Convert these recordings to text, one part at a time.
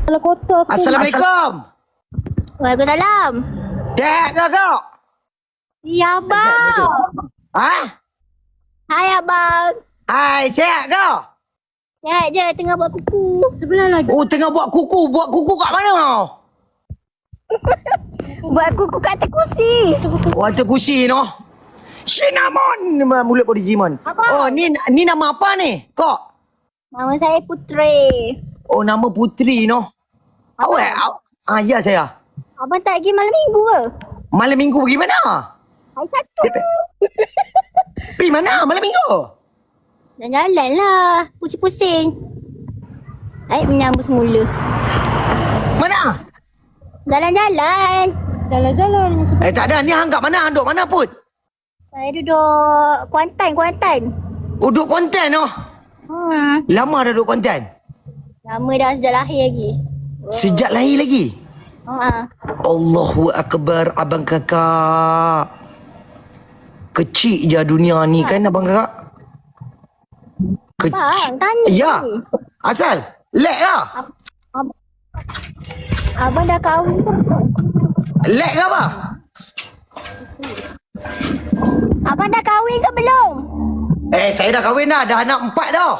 Kalau kotor aku. Assalamualaikum. Waalaikumsalam. Dek ke kau? Ya, abang. Ha? Hai, abang. Hai, sihat kau? Ya, je tengah buat kuku. Sebelah lagi. Oh, tengah buat kuku. Buat kuku kat mana kau? Buat kuku kat atas kursi. Oh, atas kursi no. Cinnamon. Mulut body Jimon. Apa? Oh, ni nama apa ni? Kok? Nama saya Putri. Oh, nama Putri no. Awak? Ya saya. Abang tak pergi malam minggu ke? Malam minggu pergi mana? Hari Sabtu. Pergi mana malam minggu? Jalan-jalan lah. Pusing-pusing. Aik menyambut semula. Mana? Jalan-jalan. Jalan-jalan dengan sebab. Tak ada. Ni hang kat mana? Hang duduk mana pun? Saya duduk Kuantan. Oh, duduk Kuantan no. Lama dah duduk Kuantan? Lama dah sejak lahir lagi. Sejak lahir lagi? Ha. Allahu Akbar, abang kakak. Kecil je dunia ni kan abang kakak? Abang, tanya Ya. ni. Asal? Lek lah. Abang dah kahwin ke? Lek ke apa? Abang dah kahwin ke belum? Saya dah kahwin dah. Dah anak 4 dah.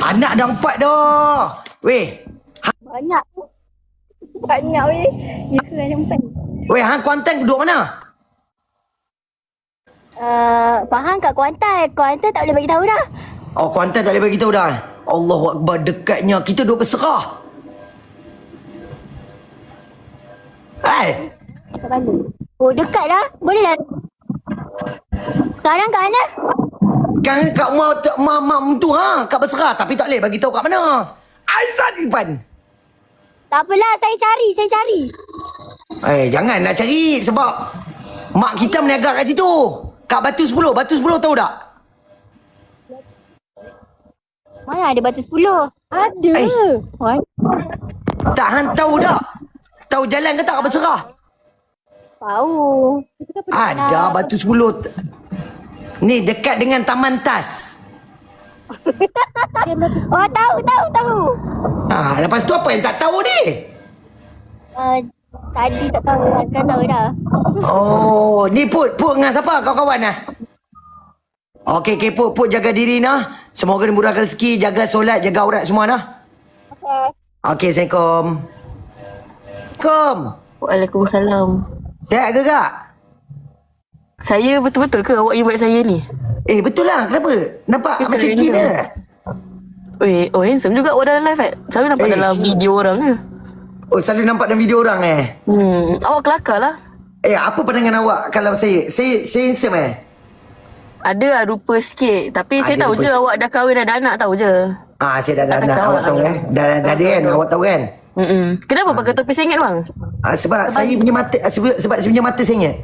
Anak dah 4 dah. Weh. Banyak. Banyak weh. Ya ke ada 4? Weh, hang Kuantan duduk mana? Faham kat Kuantan. Kuantan tak boleh bagi tahu dah. Oh, Kuantan tak boleh bagi tahu dah. Allahu Akbar, dekatnya. Kita duduk berserah. Tak balik. Oh, dekat dah. Boleh dah. Sekarang kat mana? Kan kat mak tu kat berserah. Tapi tak boleh bagi tahu kat mana. Aizat di depan. Tak apalah, saya cari. Jangan nak cari sebab mak kita meniaga kat situ. Kat Batu 10. Batu 10 tahu tak? Mana ada batu 10? Ada. Tak hang tahu tak? Tahu jalan ke tak kat berserah? Tahu. Ada Batu 10. Ni dekat dengan Taman Tas. Oh, tahu. Lepas tu apa yang tak tahu ni? Tadi tak tahu lah. Sekarang tahu dah. Oh, ni Put dengan siapa kawan-kawan lah? Okey, Put jaga diri nah. Semoga dimurahkan rezeki, jaga solat, jaga aurat semua nah. Okey, Assalamualaikum. Assalamualaikum. Waalaikumsalam. Sihat ke kak? Saya betul-betul ke awak invite saya ni? Betul lah. Kenapa? Nampak Macam macam random. Cina. Handsome juga awak dalam live kan? Selalu nampak dalam video orang ke? Oh, selalu nampak dalam video orang Awak kelakar lah. Apa pandangan awak kalau saya? Saya handsome Ada lah rupa sikit. Tapi saya Ada tahu rupa je sikit. awak dah kahwin dah ada anak tahu je. Saya dah ada Tak anak. kacau Awak lah. tahu Dah ada kan? Awak tahu kan? Kenapa pakai topi sengit bang? Sebab saya punya mata sebab saya punya mata sengit.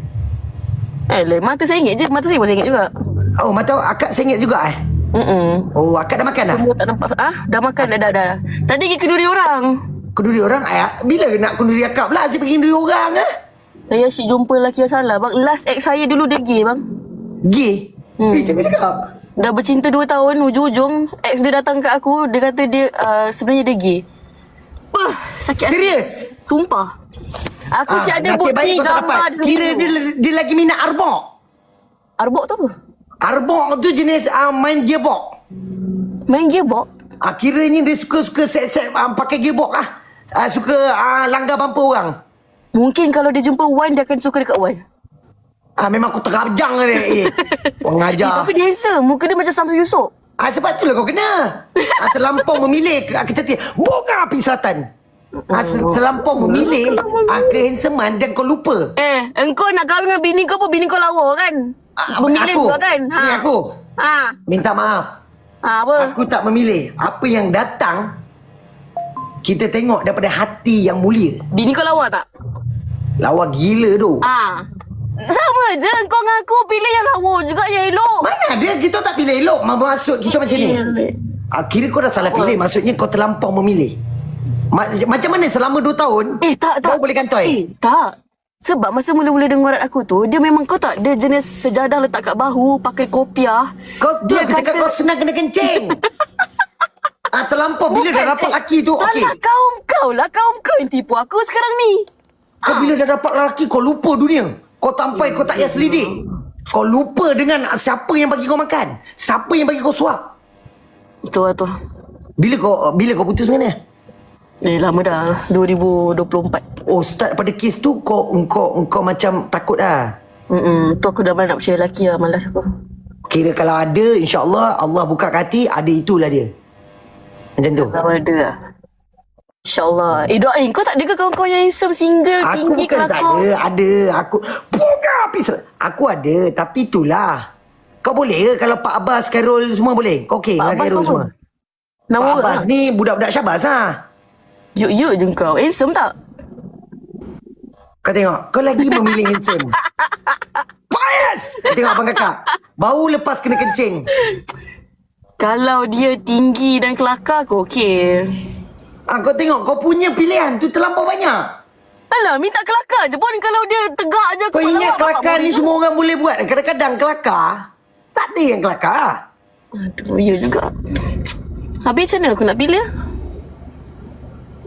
Mata sengit je. Mata saya pun sengit juga. Oh, mata akak sengit juga Oh, akak dah makan dah? Semua tak nampak. Dah makan dah. Tadi pergi kenduri orang. Kenduri orang? Bila nak kenduri akak pula? Saya pergi kenduri orang Saya asyik jumpa lelaki yang salah bang. Last ex saya dulu dia gay bang. Gay? Jangan cakap. Dah bercinta 2 tahun. Ujung-ujung ex dia datang kat aku. Dia kata dia sebenarnya dia gay. Sakit hati. Serius? Sumpah. Aku siap ada nasib baik bukti kau tak gambar dapat. Kira dia lagi minat arbok. Arbok tu apa? Arbok tu jenis main gearbox. Main gearbox? Kiranya dia suka set pakai gearbox suka langgar bumper orang. Mungkin kalau dia jumpa Wan, dia akan suka dekat Wan. Memang aku terajang dia. Orang ajar. Tapi dia handsome. Muka dia macam Samsul Yusof. Sebab itulah kau kena. Terlampau memilih kecantikan. Bukan api selatan. Terlampau memilih kehandsomean dan kau lupa. Engkau nak kahwin dengan bini kau apa? Bini kau lawa kan? Memilih aku. kau kan? Ni aku. Minta maaf. Apa? Aku tak memilih. Apa yang datang, kita tengok daripada hati yang mulia. Bini kau lawa tak? Lawa gila tu. Sama je. Kau dengan aku pilih yang lawa juga yang elok. Mana ada? Kita tak pilih elok. Maksud kita macam ni. Kira kau dah salah pilih. Maksudnya kau terlampau memilih. Macam mana selama 2 tahun tak. kau boleh kantoi? Tak. Sebab masa mula-mula dengar aku tu, dia memang kau tak, dia jenis sejadah letak kat bahu, pakai kopiah. Kau tu aku cakap kau senang kena kencing. Terlampau bila dah dapat laki tu. Okey. Salah kaum kau yang tipu aku sekarang ni. Kau bila dah dapat laki, kau lupa dunia. Kau sampai kau tak payah selidik. Kau lupa dengan siapa yang bagi kau makan. Siapa yang bagi kau suap. Itu lah tu. Bila kau putus dengan dia? Lama dah. 2024. Oh, start pada kes tu kau macam takut lah. Tu aku dah nak percaya lelaki lah. Malas aku. Kira kalau ada, insyaAllah Allah buka hati, ada itulah dia. Macam tu. Kalau ada lah. InsyaAllah. Doain. Kau tak ada ke kawan-kawan yang handsome, single, Aku tinggi, bukan tak kelakar? ada. Aku ada, tapi itulah. Kau boleh ke kalau Pak Abbas, Khairul semua boleh? Kau okey dengan Pak Abbas Khairul apa? semua? Nama Pak orang Abbas lah. ni budak-budak Syabas lah. Yuk je kau. Handsome tak? Kau tengok, kau lagi memilih handsome. Bias! Kau tengok abang kakak. Baru lepas kena kencing. Kalau dia tinggi dan kelakar, kau okey. Kau tengok, kau punya pilihan tu terlampau banyak. Alah, minta kelakar je pun. Kalau dia tegak je, Kau aku ingat lawak, kelakar bapak ni boleh semua orang boleh buat. Kadang-kadang kelakar, tak ada yang kelakar. Aduh, ya juga. Habis macam mana aku nak pilih?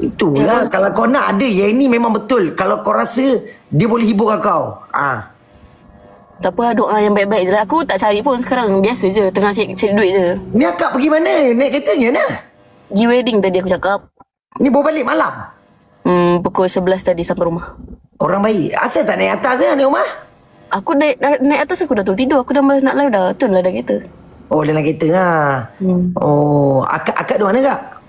Itulah, kalau kau nak ada yang ini memang betul. Kalau kau rasa dia boleh hibur kau. Tak apa, doa yang baik-baik je lah. Aku tak cari pun sekarang. Biasa je. Tengah cari duit je. Ni akak pergi mana? Naik kereta ke mana? Pergi wedding tadi aku cakap. Ni bawa balik malam. Pukul 11 tadi sampai rumah. Orang baik. Asal tak naik atas je naik rumah? Aku naik atas aku dah tidur. Aku dah malas nak live dah. Tu lah dah kereta. Oh, dalam kereta lah. Oh, akak duduk mana kak?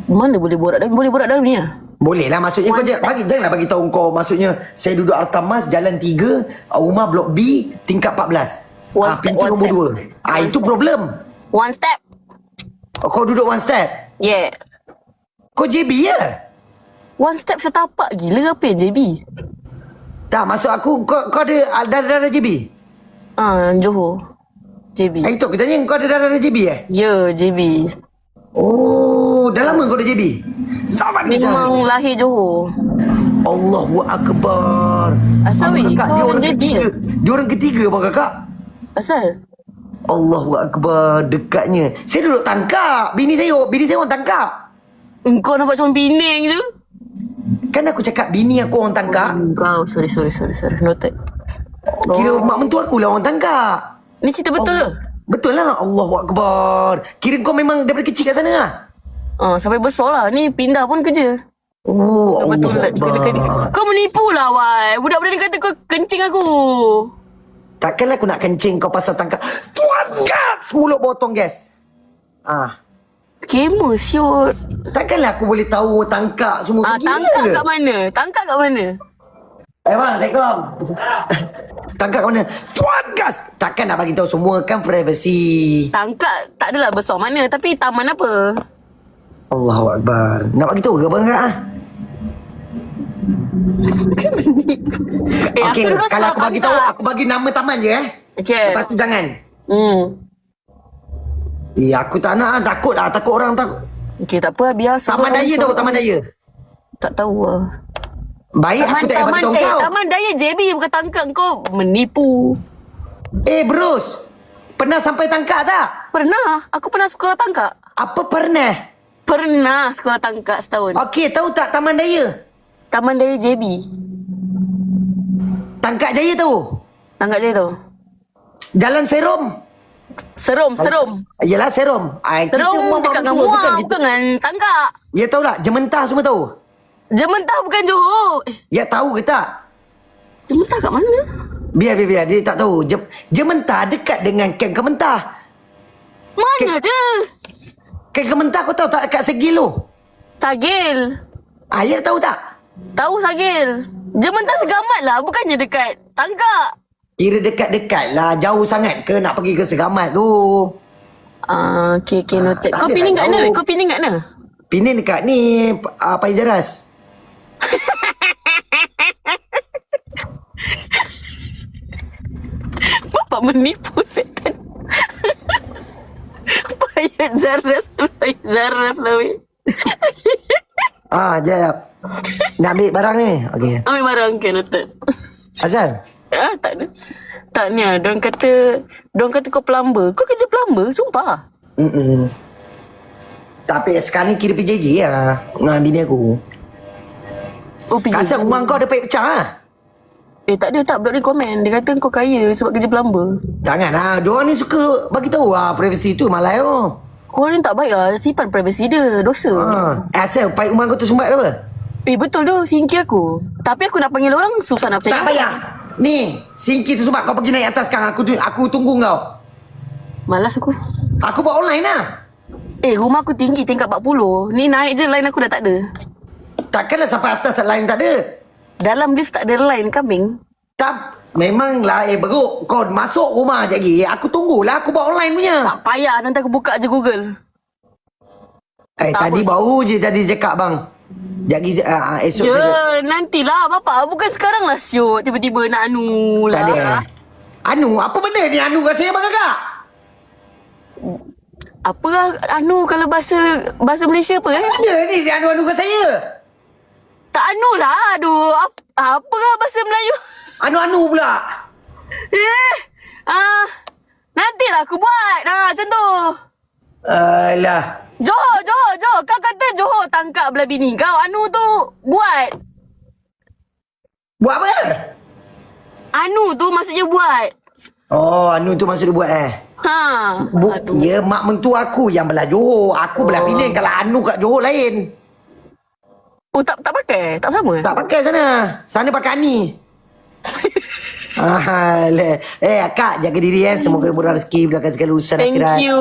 Mana boleh borak dalam? Boleh borak dalam ni lah. Boleh lah, maksudnya kau janganlah bagi tahu kau. Maksudnya saya duduk Artamas Jalan 3, rumah blok B, tingkat 14. One step, pintu one nombor step. 2. Itu problem. One step. Kau duduk one step. Yeah. Kau JB ya? One step setapak gila apa JB? Tak, maksud aku kau ada darah JB? Johor. JB. Itu aku tanya, kau ada darah JB Ya, JB. Oh, dah lama kau dah JB? Sabar ni Memang lahir Johor. Allahu Akbar. Asal weh, Kakak, kau dia orang orang JB ketiga. ke? Dia orang ketiga apa kakak? Asal? Allahu Akbar, dekatnya. Saya duduk tangkap. Bini saya orang tangkap. Engkau nampak macam Penang je. Kan aku cakap bini aku orang tangkap. Kau, sorry. Noted. Kira mak mentua aku lah orang tangkap. Ni cerita betul ke? Betul lah. Allahu Akbar. Kira kau memang daripada kecil kat sana lah. Sampai besar lah. Ni pindah pun kerja. Oh, Allah Betul lah. Akbar. Kau menipu lah, Wai. Budak-budak ni kata kau kencing aku. Takkanlah aku nak kencing kau pasal tangkap. Tuan gas! Mulut botong gas. Skamer, siut. Takkanlah aku boleh tahu tangkap semua. Gila Tangkap ke? kat mana? Tangkap kat mana? Bang, Assalamualaikum. Tangkap kat mana? Tuan gas! Takkan nak bagi tahu semua, kan privacy. Tangkap tak adalah besar mana. Tapi taman apa? Allahu Akbar. Nak bagi tahu ke abang kak? Okey, aku dulu kalau sekolah aku bagi tahu, tangkap. aku bagi nama taman je Okey. Lepas tu jangan. Aku tak nak, takut orang takut. Okey, tak apa. Biar Taman Daya tahu, Taman Daya. Tak tahu lah. Baik, aku tak payah bagi tahu kau. Taman Daya JB bukan tangkap. Kau menipu. Bros, pernah sampai tangkap tak? Pernah. Aku pernah sekolah tangkap. Apa pernah? Pernah sekolah tangkap setahun. Okey, tahu tak Taman Daya? Taman Daya JB. Tangkap Jaya tahu? Tangkap je tu. Jalan Serom. Serum. Yelah Serom. Serum dekat dengan Muar. Bukan dengan tangkap. Ya tahu tak? Jementah semua tahu? Jementah bukan Johor. Ya tahu ke tak? Jementah kat mana? Biar. Dia tak tahu. Jementah dekat dengan Kem Kementah. Mana ada? Kem Kementah kau tahu tak kat Segil tu? Sagil. Ya tahu tak? Tahu Sagil. Jementah Segamat lah. Bukannya dekat tangkap. Kira dekat-dekat lah. Jauh sangat ke nak pergi ke Segamat tu? Okay, noted. tak Kau ada pilih tak kat mana? tahu. Kau pilih kat mana? Penang dekat ni, Pai Jaras. Bapak menipu setan. Payat Zaras lah weh. Jap. Nak ambil barang ni? Okey. Ambil barang ke noted. Azal? Tak ada. Tak ni lah. Diorang kata kau plumber. Kau kerja plumber? Sumpah. Tapi sekarang ni kira PJJ lah dengan bini aku. Oh, PJ. Rasa rumah kau ada paip pecah lah. Tak ada, tak. Budak ni komen. Dia kata kau kaya sebab kerja plumber. Jangan lah. Diorang ni suka bagi tahu lah privacy tu malai tu. Korang ni tak baik lah. Simpan privacy dia. Dosa. Asal paip rumah kau tersumbat ke apa? Betul tu. Singki aku. Tapi aku nak panggil orang, susah nak percaya. Tak payah. Ni, singkir tersumbat kau pergi naik atas sekarang. Aku tunggu kau. Malas aku. Aku buat online lah. Rumah aku tinggi tingkat 40. Ni naik je line aku dah tak ada. Takkanlah sampai atas line tak ada. Dalam lift tak ada line kambing. Tak, memanglah beruk. Kau masuk rumah je lagi. Aku tunggulah. Aku buat online punya. Tak payah. Nanti aku buka je Google. Tadi baru je tadi cakap bang. Jagi esok Ya, nantilah bapak. Bukan sekarang lah syut. Tiba-tiba nak anu lah. tak ada. Anu, apa benda ni anu kat saya bang kakak? Apa lah anu kalau bahasa Malaysia apa Ada ni dia anu-anu kat saya. Tak anu lah. Aduh. Apa lah bahasa Melayu? Anu-anu pula. Nantilah aku buat. Macam tu. Alah. Johor. Kau kata Johor tangkap belah bini kau. Anu tu buat. Buat apa? Anu tu maksudnya buat. Oh, anu tu maksud dia buat Ya, mak mentua aku yang belah Johor. Aku belah Penang. Kalau anu kat Johor lain. Oh, tak pakai? Tak sama? Tak pakai sana. Sana pakai Ani. Kak, jaga diri Semoga murah rezeki, mudahkan segala urusan akhirat. Thank you.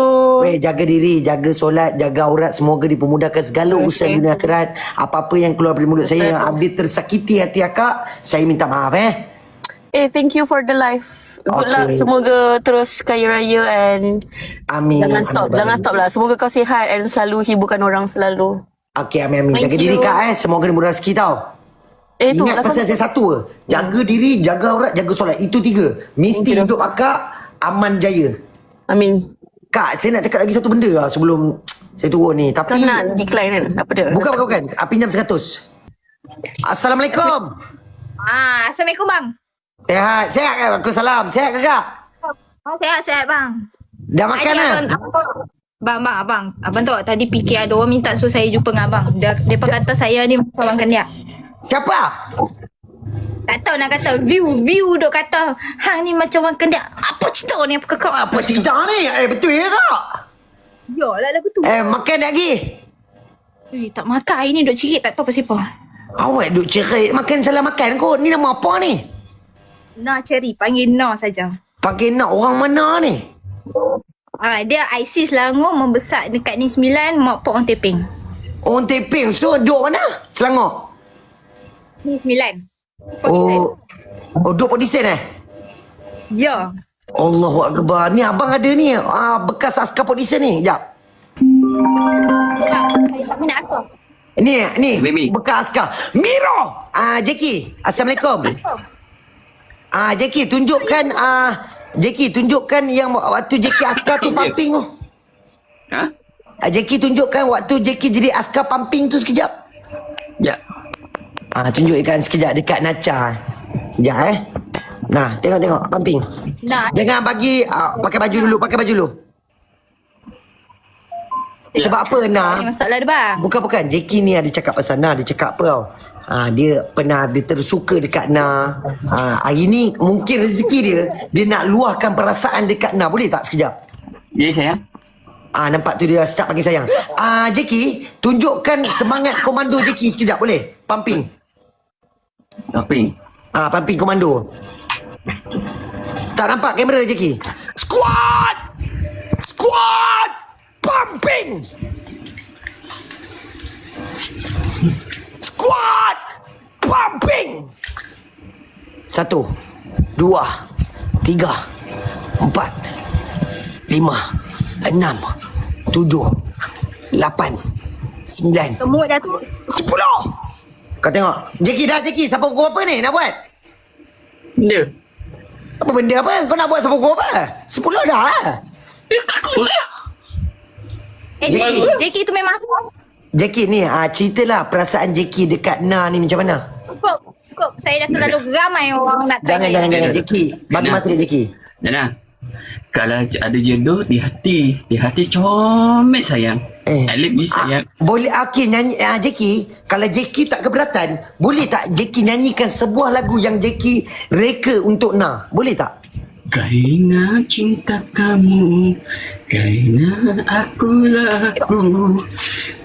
Jaga diri, jaga solat, jaga aurat. Semoga dipermudahkan segala urusan dunia akhirat. Apa-apa yang keluar dari mulut saya yang update tersakiti hati akak, saya minta maaf thank you for the life. Good luck. Semoga terus kaya raya and amin. Jangan stop lah. Semoga kau sihat and selalu hiburkan orang selalu. Okey, amin. Thank Jaga you. diri kak Semoga dimurah rezeki tau. Ingat pesan saya satu ke? Jaga diri, jaga aurat, jaga solat. Itu 3. Mesti hidup akak aman jaya. Amin. Kak, saya nak cakap lagi satu benda lah sebelum saya turun ni. Tapi Kau nak decline kan? Apa dia? Bukan. Pinjam 100. Assalamualaikum. Assalamualaikum bang. Sehat kan? Waalaikumsalam. Sehat ke kak? Oh, sehat bang. Dah makan lah? Abang tu tadi fikir ada orang minta suruh saya jumpa dengan abang. Dia kata saya ni macam orang kenyak. Siapa? Tak tahu nak kata view duk kata hang ni macam orang kenyak. Apa cerita ni apa kau? Apa cerita ni? Betul ya kak? Yalah lagu tu. Makan lagi? Tak makan hari ni duk cirit tak tahu pasal apa. Awak duk cerit. Makan salah makan kot. Ni nama apa ni? No Cherry, panggil No saja. Panggil nak orang mana ni? Dia ISIS Selangor membesar dekat ni 9 mak pok orang Teping. Orang Teping. So duk mana? Selangor? Ni 9. Duk Podisen Ya. Allahu Akbar. Ni abang ada ni. Bekas askar Podisen ni. Sekejap. Saya tak minat asal. Ni. Baby. Bekas askar. Miro. Jackie. Assalamualaikum. Jackie tunjukkan tunjukkan yang waktu Jackie askar tu pumping tu. Jackie tunjukkan waktu Jackie jadi askar pumping tu sekejap. Ya. Tunjukkan sekejap dekat Nacha. Sekejap Nah, tengok pumping. Nah. Jangan bagi pakai baju dulu. Sebab apa Nah? Masalah dia bang. Bukan. Jackie ni ada cakap pasal Nah. Dia cakap apa tau? Dia tersuka dekat Nah. Hari ni mungkin rezeki dia nak luahkan perasaan dekat Nah. Boleh tak sekejap? Ya sayang. Nampak tu dia start panggil sayang. Jackie, tunjukkan semangat komando Jackie sekejap boleh? Pumping. Pumping komando. Tak nampak kamera Jackie? Squad! Pumping! Squad! Pumping! 1, 2, 3, 4, 5, 6, 7, 8, 9, Semut dah tu. 10. Kau tengok. Jackie. Siapa pukul apa ni nak buat? Benda. Apa benda apa? Kau nak buat siapa pukul apa? 10 dah lah. Jackie tu memang Jackie ni, ceritalah perasaan Jackie dekat Nah ni macam mana? Cukup. Saya dah terlalu ramai orang nak tanya. Jangan Jackie. Bagi masa dia Jackie. Nana, kalau ada jodoh di hati comel sayang. Alif bisa ya. Boleh okey nyanyi Jackie, kalau Jackie tak keberatan, boleh tak Jackie nyanyikan sebuah lagu yang Jackie reka untuk Na? Boleh tak? Karena cinta kamu, karena aku laku,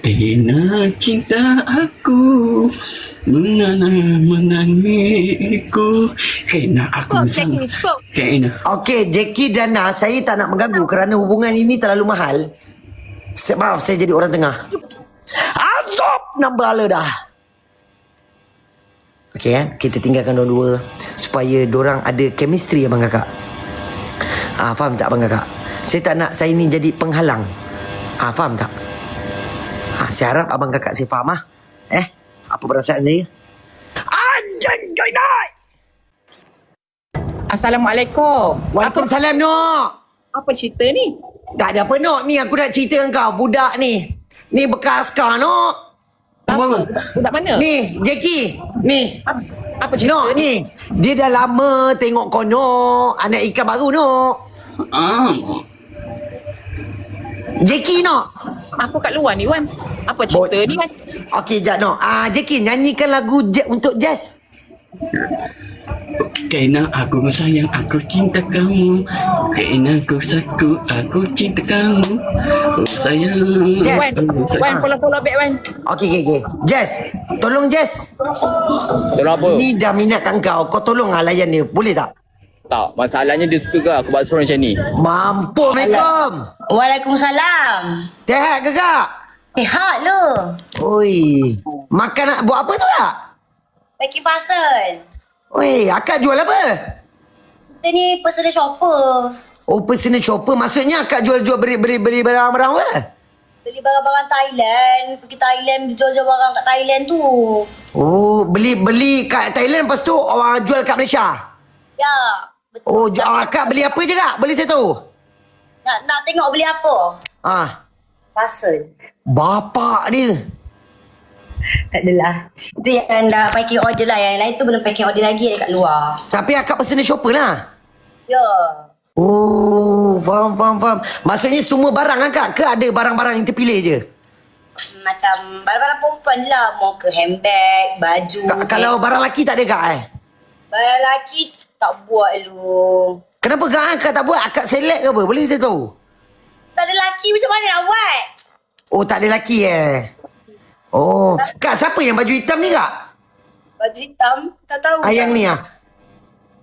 karena cinta aku menangiku, karena aku Cukup, Jackie. Cukup. karena Okey, Jackie dan Na, saya tak nak mengganggu kerana hubungan ini terlalu mahal. Maaf, saya jadi orang tengah. Azab nambah ala dah. Okey kita tinggalkan dua-dua supaya dorang ada chemistry abang kakak. Faham tak abang kakak? Saya tak nak saya ni jadi penghalang. Faham tak? Saya harap abang kakak saya faham apa perasaan saya? Anjing gainai. Assalamualaikum. Waalaikumsalam Nok. Apa cerita ni? Tak ada apa Nok, ni aku nak cerita dengan kau budak ni. Ni bekas askar Nok. Budak mana? Ni Jackie. Ni Apa cerita Nok ni. Dia dah lama tengok kau Nok. Anak ikan baru Nok. Jackie Nok. Aku kat luar ni Wan. Apa cerita ni Wan? Okey jap Nok. Jackie nyanyikan lagu untuk Jazz. Kerana aku sayang, aku cinta kamu. Kerana aku cinta kamu. Oh sayang. Yes. Wan follow back Wan. Okey. Jazz. Tolong Jazz. Tolong apa? Ni dah minat kat kau. Kau tolong layan dia. Boleh tak? Tak, masalahnya dia suka ke aku buat suruh macam ni? Mampu. Assalamualaikum. Waalaikumsalam. Sehat ke kak? Sihat lu. Oi. Makan buat apa tu kak? Packing parcel. Oi, akak jual apa? Kita ni personal shopper. Oh, personal shopper. Maksudnya akak jual-jual beli barang-barang apa? Beli barang-barang Thailand. Pergi Thailand, jual-jual barang kat Thailand tu. Oh, beli kat Thailand lepas tu orang jual kat Malaysia. Ya. Betul. Oh, akak beli apa je kak? Boleh saya tahu? Nak tengok beli apa? Parcel. Bapak dia. Tak adalah. Itu yang dah packing order lah. Yang lain tu belum packing order lagi dekat luar. Tapi akak personal shopper lah. Ya. Oh, faham. Maksudnya semua barang akak ke ada barang-barang yang terpilih je? Macam barang-barang perempuan je lah. Mau ke handbag, baju. Kalau barang lelaki tak ada kak Barang lelaki tak buat lu. Kenapa kak akak tak buat? Akak select ke apa? Boleh saya tahu? Tak ada lelaki macam mana nak buat? Oh, tak ada lelaki Oh, kak siapa yang baju hitam ni kak? Baju hitam? Tak tahu. Yang ni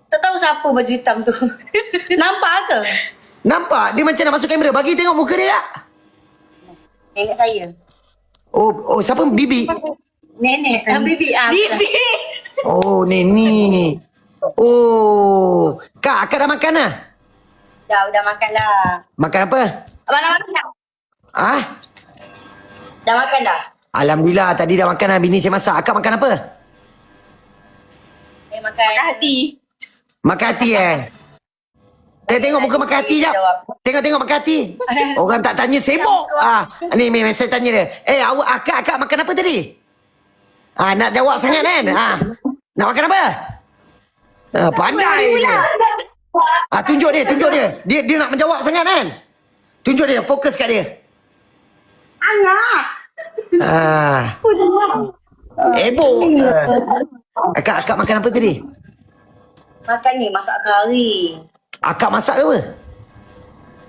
Tak tahu siapa baju hitam tu. Nampak ke? Nampak? Dia macam nak masuk kamera. Bagi tengok muka dia kak. Nenek saya. Oh, siapa? Bibi? Nenek. Bibi. Bibi. Oh, Neni. Oh, kak, akak dah makan lah? Dah makan dah. Makan apa? Abang dah makan dah? Dah makan dah? Alhamdulillah, tadi dah makan lah. Bini saya masak. Akak makan apa? Makan hati. Makan hati Tengok muka makan hati jap. Tengok makan hati. Orang tak tanya sibuk. Ni saya tanya dia. Akak makan apa tadi? Nak jawab sangat kan? Nak makan apa? Pandai dia. Tunjuk dia. Dia nak menjawab sangat kan? Tunjuk dia, fokus kat dia. Anak. Akak makan apa tadi? Makan ni masak kari. Akak masak ke apa?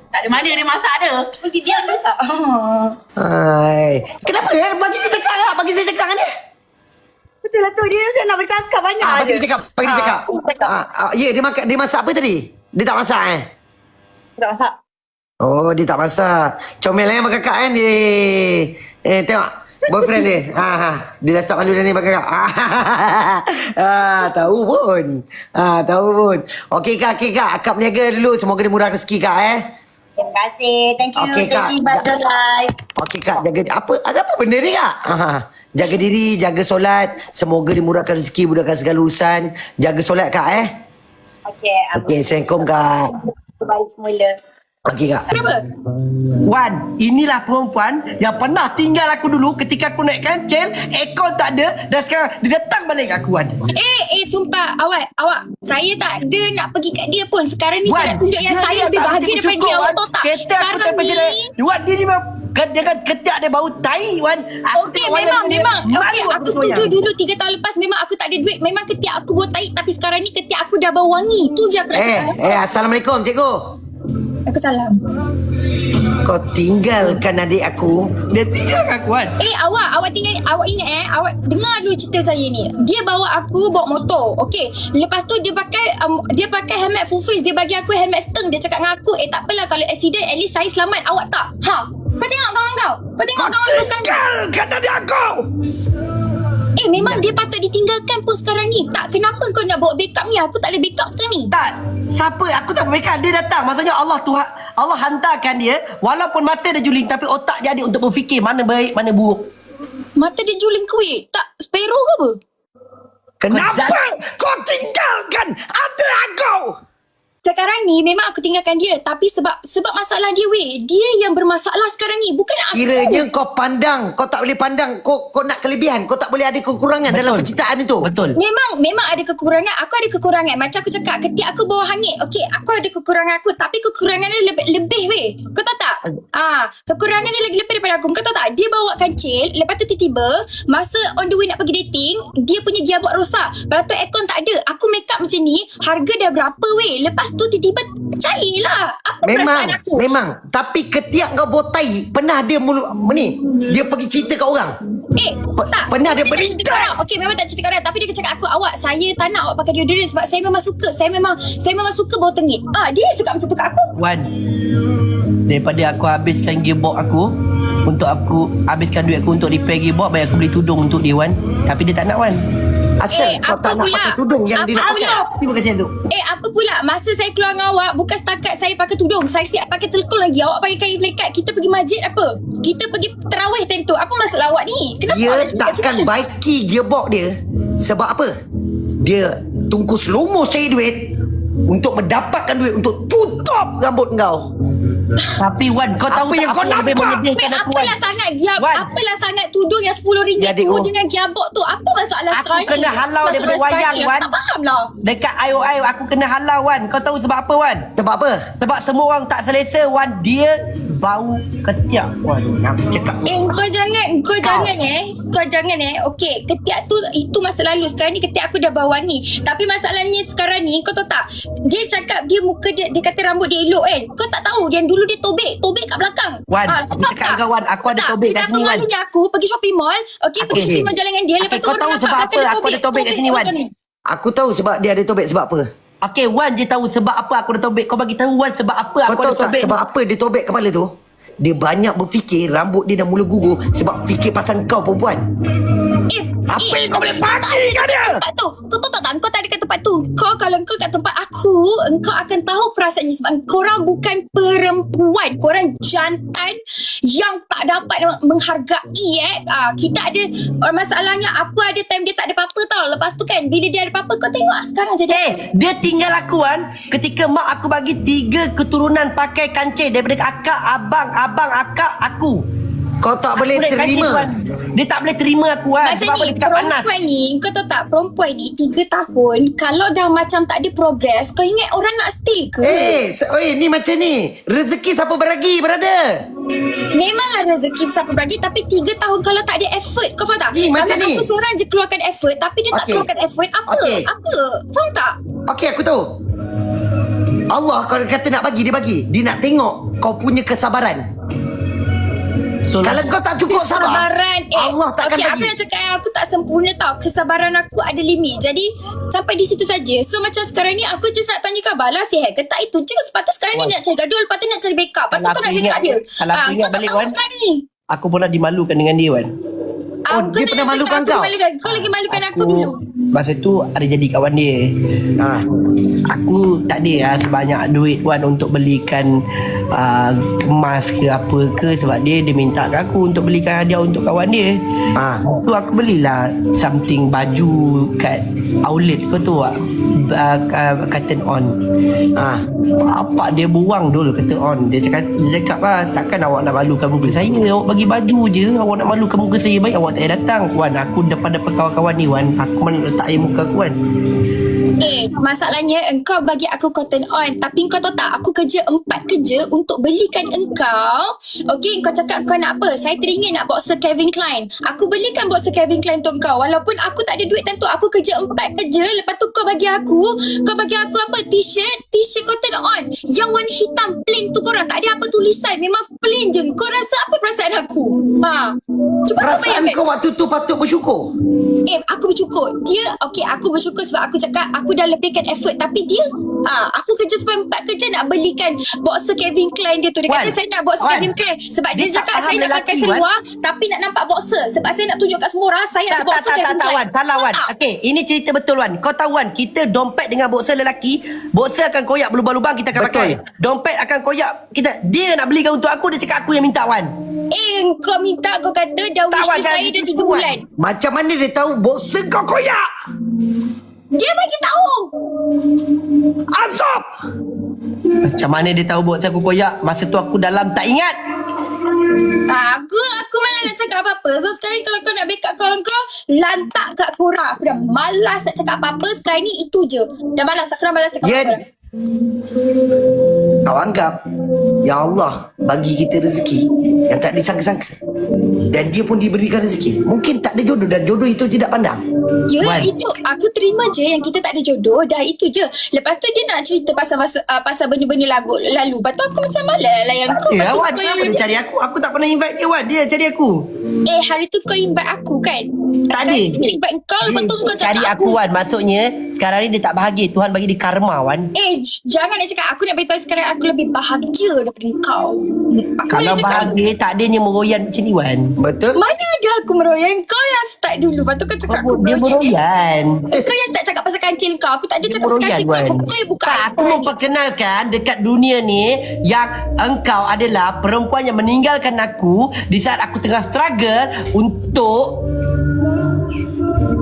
Tak ada mana dia masak ada. Pergi diam ke tak? Kenapa bagi dia cakap lah. Bagi saya cakap dengan dia. Betul lah tu. Dia macam nak bercakap banyak Bagi dia cakap. Ya, dia masak apa tadi? Dia tak masak Tak masak. Oh, dia tak masak. Comel lah abang kakak kan dia. Tengok. Boyfriend dia. Dia dah start malu dah ni abang kakak. Tahu pun. Okey kak. Akak berniaga dulu. Semoga dia murah rezeki kak Terima kasih. Thank you. Okey, Kak. Thank you. Bye live. Okey kak, jaga apa benda ni kak? Jaga diri, jaga solat. Semoga dimurahkan rezeki, mudahkan segala urusan. Jaga solat kak Okey. Okey, Assalamualaikum kak. Baik semula. Okey kak. Kenapa? Wan, inilah perempuan yang pernah tinggal aku dulu ketika aku naik kancil, aircon tak ada dan sekarang dia datang balik kat aku, Wan. Sumpah awak saya tak ada nak pergi kat dia pun. Sekarang ni saya nak tunjuk yang saya lebih bahagia daripada dia. Awak tahu tak? Kereta aku Sekarang tak ni Wan, dia ni memang dengan ketiak dia bau tai Wan. Aku Okey, tengok wayang memang dia, okey, malu aku setuju dulu 3 tahun lepas memang aku tak ada duit. Memang ketiak aku bau tai, tapi sekarang ni ketiak aku dah bau wangi. Tu je aku nak cakap. Assalamualaikum cikgu. Aku salam. Kau tinggalkan adik aku. Dia tinggal aku Wan. Awak tinggal, awak ingat awak dengar dulu cerita saya ni. Dia bawa aku bawa motor. Okey. Lepas tu dia pakai helmet full face, dia bagi aku helmet steng. Dia cakap dengan aku, tak apalah kalau accident at least saya selamat, awak tak. Kau tengok kawan kau. Kau tengok kawan kau sekarang. Tinggalkan adik aku. Memang dia patut ditinggalkan pun sekarang ni. Tak, kenapa kau nak bawa backup ni? Aku tak ada backup sekarang ni. Tak, siapa? Aku tak berfikir. Dia datang. Maksudnya Allah hantarkan dia. Walaupun mata dia juling, tapi otak dia ada untuk berfikir mana baik, mana buruk. Mata dia juling kuih. Tak, sparrow ke apa? Kenapa kau tinggalkan adik aku? Sekarang ni memang aku tinggalkan dia, tapi sebab masalah dia dia yang bermasalah sekarang ni, bukan aku. Kiranya kau pandang, kau tak boleh pandang, kau nak kelebihan, kau tak boleh ada kekurangan dalam percintaan itu. Betul. Memang ada kekurangan. Aku ada kekurangan. Macam aku cakap, ketiak aku bawah hangit. Okey, aku ada kekurangan aku, tapi kekurangan dia lebih weh. Kau tahu tak? Kekurangan dia lagi lebih daripada aku. Kau tahu tak? Dia bawa kancil, lepas tu tiba-tiba masa on the way nak pergi dating, dia punya gearbox rosak. Lepas tu aircon tak ada. Aku make up macam ni, harga dah berapa weh? Lepas tu tiba-tiba cair lah. Apa perasaan aku? Memang. Tapi ketiak kau botai, pernah dia dia pergi cerita kat orang. Tak. Pernah dia tak cerita kat orang. Okey, memang tak cerita kat orang, tapi dia cakap aku, awak, saya tak nak awak pakai deodorant sebab saya memang suka. Saya memang suka bau tengik. Dia cakap macam tu kat aku. Wan, daripada aku habiskan gearbox aku, untuk aku habiskan duit aku untuk repair gearbox, baik aku beli tudung untuk dia Wan. Tapi dia tak nak Wan. Asal kau tak nak pakai tudung yang dia nak pakai. Terima kasih tu. Apa pula, masa saya keluar dengan awak, bukan setakat saya pakai tudung, saya siap pakai telekung lagi. Awak pakai kain lekat, kita pergi masjid apa? Kita pergi tarawih time tu. Apa masalah awak ni? Kenapa Dia awak takkan baiki gearbox dia. Sebab apa? Dia tunggu slow-mo cari duit untuk mendapatkan duit untuk tutup rambut kau. Tapi Wan, kau tahu apa yang kau nampak? Apalah sangat tudung yang RM10 tu dengan gearbox tu. Apa masalah aku sekarang ni? kena halau daripada wayang Wan. Tak faham lah. Dekat IOI aku kena halau Wan. Kau tahu sebab apa Wan? Sebab apa? Sebab semua orang tak selesa Wan. Dia bau ketiak Wan. Nak cakap. Kau jangan Okey, ketiak tu itu masa lalu. Sekarang ni ketiak aku dah bau wangi. Tapi masalahnya sekarang ni, kau tahu tak? Dia cakap dia muka dia kata rambut dia elok kan. Kau tak tahu yang dulu dia tobek kat belakang. Wan, aku cakap dengan Wan, aku ada tobek kat sini Wan. Betapa aku pergi shopping mall. Pergi shopping mall jalan dengan dia. Lepas tu kau tahu sebab apa aku ada tobek kat sini Wan? Aku tahu sebab dia ada tobek sebab apa. Okey, Wan je tahu sebab apa aku ada tobek. Kau bagi tahu Wan sebab apa aku ada tobek. Sebab apa dia tobek kepala tu? Dia banyak berfikir rambut dia dah mula gugur sebab fikir pasal kau perempuan. Apa yang kau boleh bagi kat dia? Tempat tu. Kau tahu tak, kau tak ada kat tempat tu. Kalau kau kat tempat aku, engkau akan tahu perasaannya sebab korang bukan perempuan. Korang jantan yang tak dapat menghargai kita ada masalahnya. Aku ada time dia tak ada apa-apa tau. Lepas tu kan bila dia ada apa-apa, kau tengok sekarang jadi. Dia tinggal aku Wan ketika mak aku bagi 3 keturunan pakai kancil daripada akak, abang, akak, aku. Kau tak boleh terima. Dia tak boleh terima aku Wan. Macam ni perempuan ni, kau tahu tak, perempuan ni 3 tahun kalau dah macam tak ada progress, kau ingat orang nak stay ke? Ni macam ni. Rezeki siapa beragi, brother? Memanglah rezeki siapa beragi, tapi 3 tahun kalau tak ada effort, kau faham tak? Macam kalau ni. aku seorang je keluarkan effort, tapi dia tak keluarkan effort, apa? Faham tak? Okey, aku tahu. Allah kalau kata nak bagi, dia bagi. Dia nak tengok kau punya kesabaran. Kalau kau tak cukup kesabaran, Allah takkan bagi. Aku nak cakap aku tak sempurna tau. Kesabaran aku ada limit. Jadi sampai di situ saja. So macam sekarang ni aku just nak tanya khabar lah, sihat ke tak, itu je. Lepas tu sekarang ni nak cari gaduh, lepas tu nak cari backup. Lepas tu kau nak backup dia. Kalau aku ingat balik Wan, sekarang ni aku pernah dimalukan dengan dia Wan. Dia pernah malukan kau? Kau lagi malukan aku dulu. Masa tu ada jadi kawan dia. Aku tak ada lah sebanyak duit Wan untuk belikan kemas ke apa ke. Sebab dia minta kat aku untuk belikan hadiah untuk kawan dia. Tu aku belilah something baju kat outlet ke tu curtain on. Apa dia buang dulu curtain on. Dia cakap lah, takkan awak nak malukan muka saya. Awak bagi baju je, awak nak malukan muka saya. Baik awak tak datang Wan. Aku depan kawan-kawan ni Wan, aku mana letak air muka aku Wan. Masalahnya engkau bagi aku cotton on, tapi kau tahu tak, aku kerja 4 kerja untuk belikan engkau. Okey, kau cakap kau nak apa? Saya teringin nak boxer Calvin Klein. Aku belikan boxer Calvin Klein untuk kau. Walaupun aku tak ada duit tentu, aku kerja 4 kerja. Lepas tu kau bagi aku apa? T-shirt cotton on yang warna hitam plain tu korang. Tak ada apa tulisan, memang plain je. Kau rasa apa perasaan aku? Cuba kau Perasaan bayangkan. kau waktu tu patut bersyukur. Aku bersyukur. Aku bersyukur sebab aku cakap aku dah lebihkan effort. Tapi dia, aku kerja sampai 4 kerja nak belikan boxer Calvin Klein dia tu. Dia kata saya nak boxer Calvin Klein. Sebab dia tak cakap faham saya nak lelaki, pakai seluar tapi nak nampak boxer. Sebab saya nak tunjuk kat semua orang saya ada boxer Calvin Klein. Wan. Salah Wan. Okey, ini cerita betul Wan. Kau tahu Wan, kita dompet dengan boxer lelaki, boxer akan koyak berlubang-lubang, kita akan pakai. Dompet akan koyak kita. Dia nak belikan untuk aku, dia cakap aku yang minta Wan. Kau minta, kau kata dah wish list saya dah 3 bulan. Macam mana dia tahu boxer kau koyak? Dia bagi tahu. Azab. Macam mana dia tahu boxer aku koyak? Masa tu aku dalam tak ingat. Aku malah nak cakap apa-apa. So sekarang kalau kau nak backup kawan kau, lantak kat korang. Aku dah malas nak cakap apa-apa. Sekarang ni itu je. Dah malas. Aku dah malas cakap apa-apa. Kau anggap ya Allah bagi kita rezeki yang tak disangka-sangka, dan dia pun diberikan rezeki. Mungkin tak ada jodoh dan jodoh itu tidak pandang. Ya, Wan. itu aku terima je yang kita tak ada jodoh. Dah itu je. Lepas tu dia nak cerita pasal benda-benda lagu lalu. Lepas tu aku macam malas layan kau. Lepas tu Wan, kau kenapa yang dia cari aku? Aku tak pernah invite dia Wan. Dia cari aku. hari tu kau invite aku kan? Tak Sekarang ada. dia invite kau. Lepas tu kau Cari cakap aku Wan. Maksudnya sekarang ni dia tak bahagia. Tuhan bagi dia karma Wan. jangan nak cakap. Aku nak beritahu sekarang aku lebih bahagia daripada kau. Aku Kalau boleh cakap, bahagia tak adanya meroyan macam ni Wan. Betul? mana ada aku meroyan? Kau yang start dulu. Lepas tu kau cakap aku Dia meroyan. meroyan. Kau yang start cakap pasal kancil kau. Aku tak ada cakap pasal Meroyan, kancil kau. Wan. Kau yang buka Tak, aib aku sekarang ni. memperkenalkan dekat dunia ni yang engkau adalah perempuan yang meninggalkan aku di saat aku tengah struggle untuk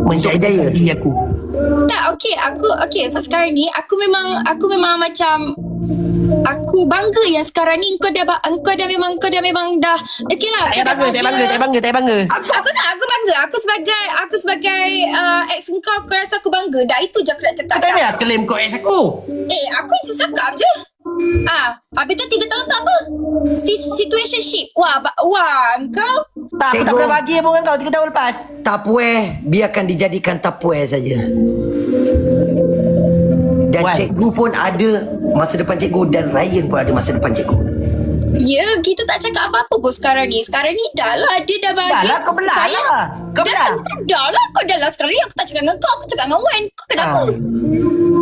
menjadi diri aku. Tak, okey. Sekarang ni aku memang macam aku bangga yang sekarang ni kau dah memang dah okeylah. Tak bangga. Aku bangga. Aku sebagai ex kau rasa aku bangga. Dah itu je aku nak cakap. Tak payah claim kau ex aku. Aku je cakap je. Habis tu 3 tahun tu apa? Situationship. Wah, kau Tak, aku tak Cikgu. pernah bahagia pun dengan kau 3 tahun lepas. Tapueh biarkan dijadikan tapueh saja. Dan Wan. cikgu pun ada masa depan cikgu, dan Ryan pun ada masa depan cikgu. ya, kita tak cakap apa-apa pun sekarang ni. Sekarang ni dah lah. Dia dah bagi Dah lah, kau belah saya. lah. Kau belah. Dah lah. Kau dah lah. Sekarang ni aku tak cakap dengan kau. Aku cakap dengan Wan. Kau kenapa?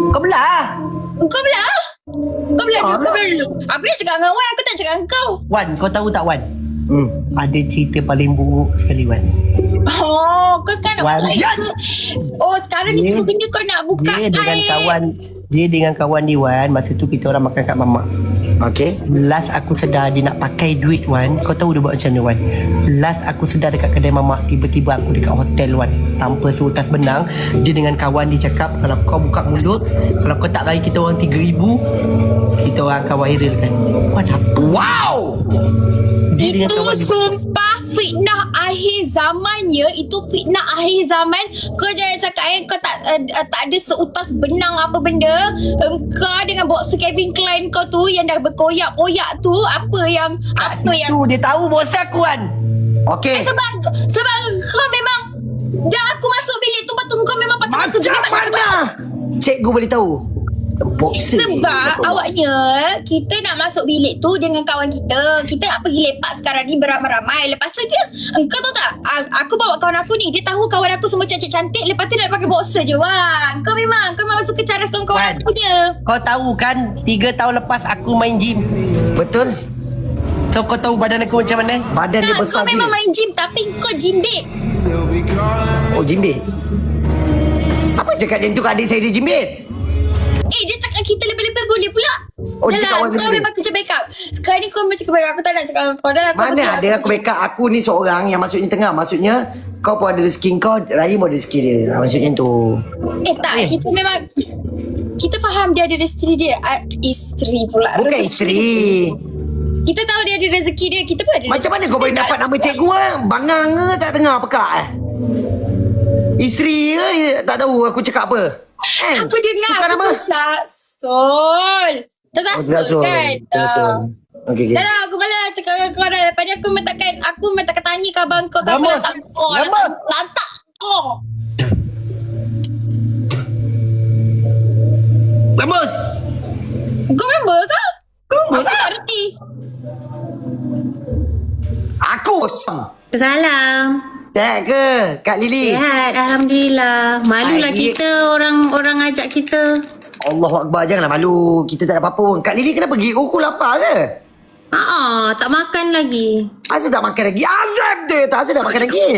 Kau belah. Kau belah. Kau belah dulu. Aku dah cakap dengan Wan. Aku tak cakap dengan kau. Wan, kau tahu tak Wan? Ada cerita paling buruk sekali Wan. Kau sekarang nak Wan. buka aib. Sekarang ni semua benda kau nak buka Dia dengan kawan dia Wan. Masa tu kita orang makan kat mamak. Okey. Last aku sedar dia nak pakai duit Wan. Kau tahu dia buat macam mana Wan? Last aku sedar dekat kedai mamak. Tiba-tiba aku dekat hotel Wan. Tanpa suruh tas benang. Dia dengan kawan dia cakap, kalau kau buka mulut, kalau kau tak bagi kita orang 3,000, kita orang akan viral kan. Wan, apa? Wow. Dia dengan Itu kawan dia sumpah fitnah akhir zaman ya. Itu fitnah akhir zaman. Kau jangan cakap kau tak ada seutas benang apa benda. Engkau dengan boxer Calvin Klein kau tu yang dah berkoyak-koyak tu, apa yang tu dia tahu bos aku Wan. Okey. sebab kau memang dah aku masuk bilik tu, betul kau memang patut masuk Macam bilik mana cikgu boleh tahu? Boxer. sebab awaknya kita nak masuk bilik tu dengan kawan kita. Kita nak pergi lepak sekarang ni beramai-ramai. Lepas tu dia, engkau tahu tak, aku bawa kawan aku ni, dia tahu kawan aku semua cantik-cantik. Lepas tu dia nak pakai boxer je. Wah, kau memang suka cara kawan Wan, aku dia. kau tahu kan 3 tahun lepas aku main gym. Betul? So kau tahu badan aku macam mana? Badan dia Tak, besar kau memang dia. main gym tapi kau jimbit. Oh, jimbit. Apa cakap macam tu kat adik saya dia jimbit? Dia cakap kita lebih-lebih boleh pula. Oh, dia dah cakap lah, orang kau boleh. memang kerja backup. Sekarang ni kau macam kerja backup. Aku tak nak cakap dengan kau. Dah lah, kau Mana pergi. ada aku backup. Aku ni seorang yang maksudnya tengah. Maksudnya kau pun ada rezeki kau, Raya pun ada rezeki dia. Maksudnya tu. Tak, kita memang kita faham dia ada isteri dia. Isteri pula. Bukan rezeki. isteri. Kita tahu dia ada rezeki dia. Kita pun ada Macam mana rezeki. kau boleh Dia dapat tak nama cakap. cikgu Bangang ke tak dengar pekak Isteri ke tak tahu aku cakap apa? Aku dengar. Bukan Aku nama. Sol. Tersasul kan? Okey. Dah lah, aku malas cakap dengan kau dah. Lepas ni aku minta tanya ke abang kau. Kau Lemas. lantak kau. Lemas. Lantak kau. Lemus. Kau berapa tak? Aku tak reti. Aku. Salam. Sihat ke Kak Lily? Sihat, Alhamdulillah. Malulah Baik. kita, orang ajak kita. Allahu Akbar, janganlah malu. Kita tak ada apa-apa pun. Kak Lily kenapa gigi kuku lapar ke? Tak makan lagi. Asal tak makan lagi? Azam tu. Tak asal tak makan lagi.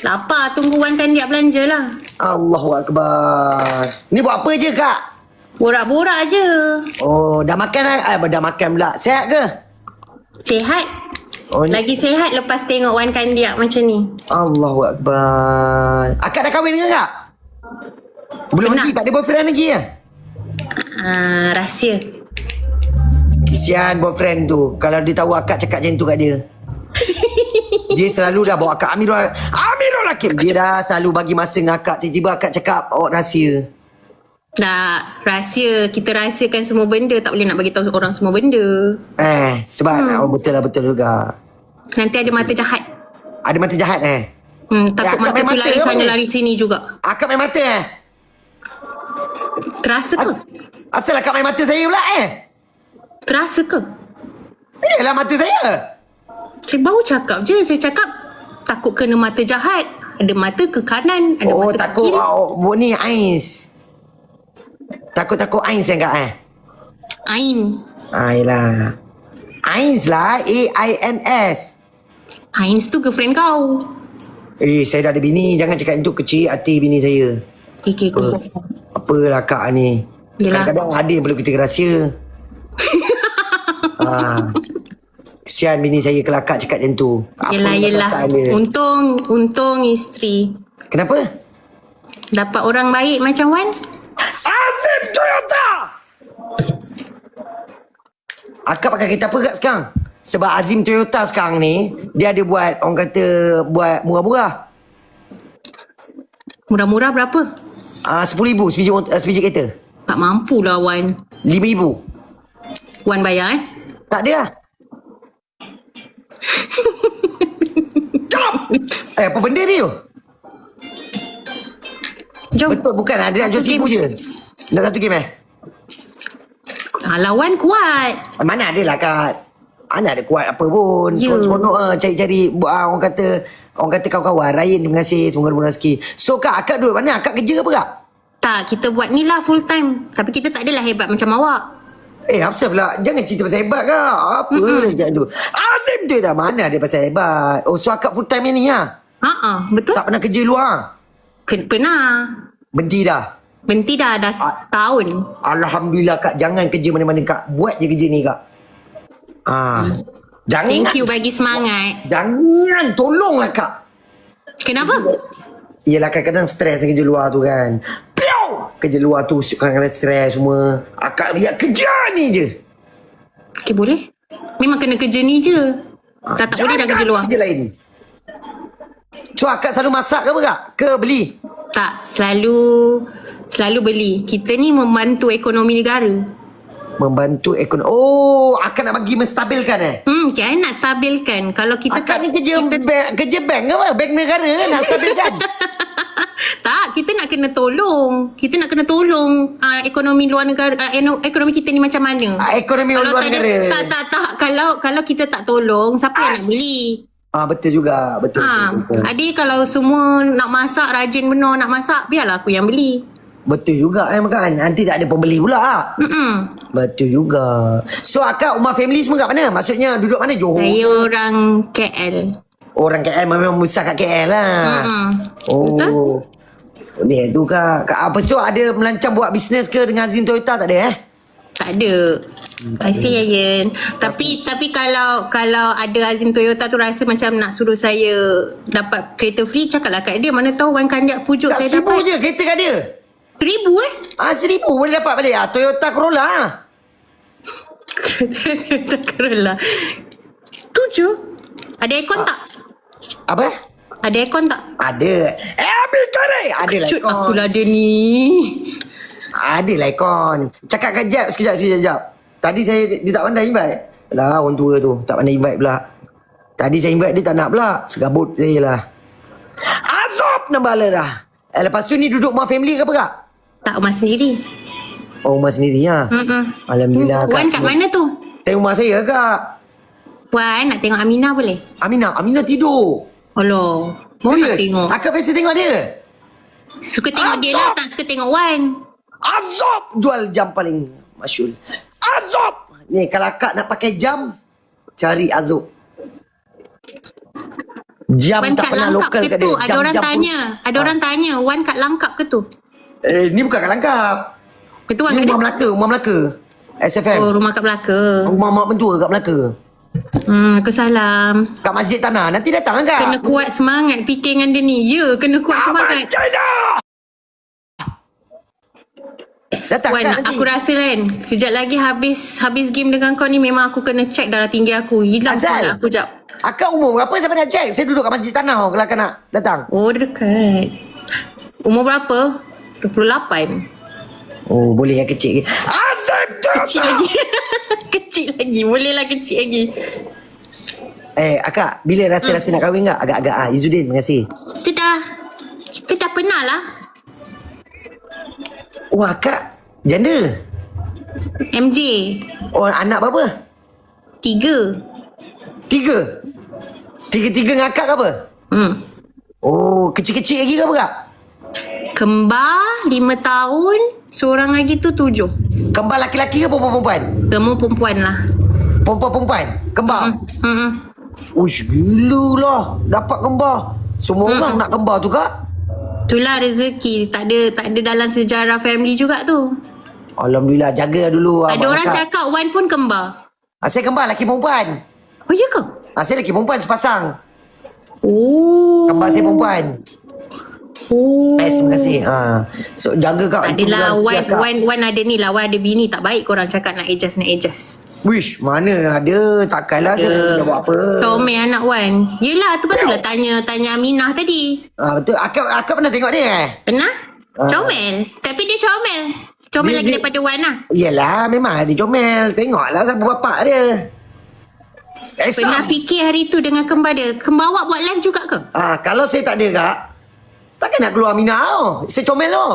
Lapar, tunggu Wan Kandiak belanja lah. Allahu Akbar. Ni buat apa je Kak? Borak-borak je. Oh, dah makan lah? Dah makan pula. Sihat ke? Sihat. Oh, ni. Lagi sihat lepas tengok Wan Kandiak macam ni. Allahu Akbar. Akak dah kahwin ke Kak? Belum Pernah. lagi? Tak ada boyfriend lagi ya? Rahsia. Kesian boyfriend tu. Kalau dia tahu akak cakap macam tu kat dia. Dia selalu dah bawa akak Amirul Hakim. Dia dah selalu bagi masa dengan akak. Tiba-tiba akak cakap rahsia. Tak, rahsia. Kita rahsiakan semua benda. Tak boleh nak bagi tahu orang semua benda. Sebab betul juga. Nanti ada mata jahat. Ada mata jahat Takut akak mata main tu mata lari ke sana apa? lari sini juga. Akak main mata Terasa ke? Asal akak main mata saya pula Terasa ke? Yalah mata saya. Saya baru cakap je. Saya cakap takut kena mata jahat. Ada mata ke kanan, ada Oh mata takut ke kiri. ni Ais. Takut Ais yang kak Ain. Yelah Ais lah AINS. Ains tu girlfriend kau. Saya dah ada bini. Jangan cakap itu kecil hati bini saya. Okay, Apalah kak ni. Yelah. Kadang-kadang ada yang perlu kita rahsia. Kesian bini saya kalau akak cakap macam tu. Yelah. perasaan dia? Untung isteri. Kenapa? Dapat orang baik macam Wan. Azim Toyota! Akak pakai kereta apa kak sekarang? Sebab Azim Toyota sekarang ni, dia ada buat, orang kata, buat murah-murah. Murah-murah berapa? 10,000 sebiji kereta. Tak mampu lah Wan. 5,000. Wan bayar Tak ada lah. Jom! Apa benda ni tu? Jom. Betul bukan? Ada nak jual 1,000 je. Nak satu game Alah Wan kuat. Mana ada lah kak. Mana ada kuat apa pun. Ya. Seronok cari-cari orang kata kawan-kawan. Ryan terima kasih. Semoga rezeki. So kak, akak duduk mana? Akak kerja apa kak? Tak, kita buat ni lah full time. Tapi kita tak adalah hebat macam awak. Hafsah pula. Jangan cerita pasal hebat kak. Apa macam tu. Azim tu dah. Mana ada pasal hebat. Oh so akak full time ni lah. Betul. Tak pernah kerja luar. Pernah. Berhenti dah. Berhenti dah setahun. Alhamdulillah kak. Jangan kerja mana-mana kak. Buat je kerja ni kak. Jangan. Thank you bagi semangat. Jangan. Tolonglah kak. Kenapa? Yelah kadang-kadang stres kerja luar tu kan. Piau! Kerja luar tu kadang-kadang stres semua. Akak biar kerja ni je. Okay, boleh. Memang kena kerja ni je. Tak boleh dah kerja luar. Kerja lain. So akak selalu masak ke apa kak? Ke beli? Tak, selalu beli. Kita ni membantu ekonomi negara. Membantu ekonomi. Oh, akak nak bagi menstabilkan Kan nak stabilkan. Kalau kita akak ni kerja bank ke apa? Bank negara kan nak stabilkan. Tak, kita nak kena tolong. Kita nak kena tolong ekonomi luar negara, ekonomi kita ni macam mana. Ekonomi Kalau luar tak ada, negara. tak. Kalau kita tak tolong, siapa yang nak beli? Betul juga. Betul. Adik kalau semua nak masak, rajin benar nak masak, biarlah aku yang beli. Betul juga kan. Nanti tak ada pembeli pula. Betul juga. So akak rumah family semua kat mana? Maksudnya duduk mana? Johor? Saya orang KL. Orang KL memang besar kat KL lah. Oh. Betul? Ni tu kak. Apa tu ada melancang buat bisnes ke dengan Azim Toyota tak ada Tak ada. Terima kasih Yayan. Tapi kalau ada Azim Toyota tu rasa macam nak suruh saya dapat kereta free, cakaplah kat dia. Mana tahu Wan Kandiak pujuk tak saya 1,000 dapat. je kereta kat dia. 1,000 1,000 boleh dapat balik. Toyota Corolla. Toyota Corolla. Tu je. Ada aircon tak? Apa? Ada aircon tak? Ada. Ambil tarik. Ada lah Cut aircon. aku lah dia ni. Ada lah aircon. Cakap kat Jeb sekejap. Tadi dia tak pandai invite. Lah orang tua tu. Tak pandai invite pula. Tadi saya invite dia tak nak pula. Segabut saya lah. Azab nak bala dah. Lepas tu ni duduk rumah family ke apa kak? Tak, rumah sendiri. Oh rumah sendiri lah. Alhamdulillah. Wan kat mana tu? Saya rumah saya kak. Wan nak tengok Aminah boleh? Aminah tidur. Alah, mau nak tengok. Akak biasa tengok dia. Suka tengok dia lah, tak suka tengok Wan. Azab jual jam paling masyhur. Azab. Ni kalau akak nak pakai jam, cari Azab. Jam Wan tak kat pernah Langkap lokal ke kat tu? dia. Ada orang tanya. Ada orang tanya, Wan kat Langkap ke tu? Ni bukan kat Langkap. Ketua Ni kat rumah dia? Melaka. SFM. Oh, rumah kat Melaka. Rumah mak mentua kat Melaka. Aku salam. Kat Masjid Tanah. Nanti datang kan? Kena kuat semangat fikir dengan dia ni. Ya, kena kuat semangat. Datang Wan, kan nanti? aku rasa kan, kejap lagi habis game dengan kau ni memang aku kena check darah tinggi aku. Hilang Azal. semangat aku jap. Akak umur berapa sampai nak check? Saya duduk kat Masjid Tanah kalau akak nak datang. Oh, dekat. Umur berapa? 28. Oh, boleh yang kecil. Azab Kecil lagi. Kecil lagi. Bolehlah kecil lagi. Akak, bila rasa-rasa nak kahwin tak? Agak-agak Izzuddin, terima kasih. Kita dah pernah lah. Wah, akak janda. MJ. Oh, anak berapa? 3. Tiga dengan akak ke apa? Oh, kecil-kecil lagi ke apa kak? Kembar 5 tahun. Seorang lagi tu 7. Kembar laki-laki ke perempuan-perempuan? Semua perempuan lah. Perempuan-perempuan? Kembar? Uish, gila lah. Dapat kembar. Semua orang nak kembar tu kak? Itulah rezeki. Tak ada dalam sejarah family juga tu. Alhamdulillah, jaga dulu. Ada orang cakap Wan pun kembar. Saya kembar laki perempuan. Oh, ya ke? Saya laki perempuan sepasang. Oh. Kembar saya perempuan. Oh. Terima kasih. So jaga kak. Adalah Itu bulan sekian, Kak. Wan ada ni lah. Wan ada bini. Tak baik korang cakap nak adjust. Wish, mana ada. Takkanlah saya nak buat apa. Comel anak Wan. Yelah, tu patutlah tanya Aminah tadi. Betul. Akak pernah tengok dia Pernah? Comel. Tapi dia comel. Comel lagi daripada Wan lah. Yelah, memang dia comel. Tengoklah siapa bapak dia. Pernah fikir hari tu dengan kembar dia. Kembar awak buat live juga ke? Kalau saya tak ada kak, takkan nak keluar Aminah tau. Saya comel tau.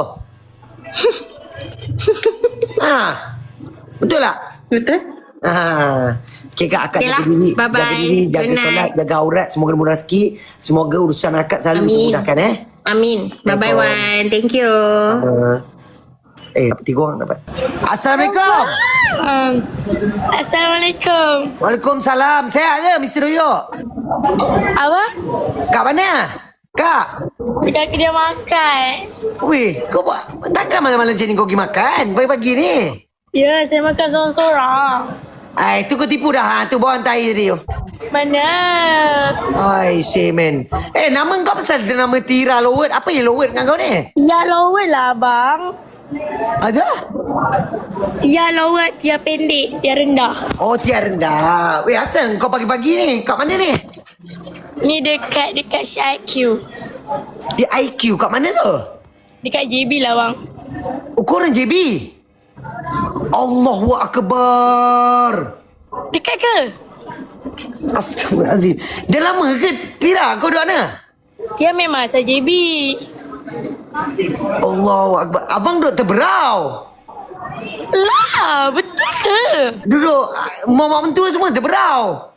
Betul tak? Betul. Okay kak, akak Yalah, jaga diri. bye-bye. Jaga diri, jaga Good night. solat, jaga aurat. Semoga murah rezeki. Semoga urusan akak selalu dimudahkan Amin. Bye-bye Wan. Thank you. Tiga orang dapat. Assalamualaikum. Assalamualaikum. Waalaikumsalam. Sihat ke Mr. Doyok? Apa? Kat mana? Kak. Dekat kedai makan. Weh, kau buat takkan malam-malam macam ni kau pergi makan pagi-pagi ni? Ya, saya makan seorang-seorang. Tu kau tipu dah. Tu bawa hantar air tadi. Mana? Ai, Shemen. Nama kau pasal nama Tira Lowet. Apa yang Lowet dengan kau ni? Tia lowet lah, bang. Ada? Tia lowet, tia pendek, tia rendah. Oh, Tia rendah. Weh, asal kau pagi-pagi ni? Kat mana ni? Ni dekat CIQ. Di IQ. Kat mana tu? Dekat JB lah, bang. Oh, korang JB? Allahu Akbar. Dekat ke? Astagfirullahaladzim. Dah lama ke Tira kau duduk mana? Tia memang asal JB. Allahu Akbar. Abang duduk Teberau. Lah, betul ke? Duduk mak mentua semua Teberau.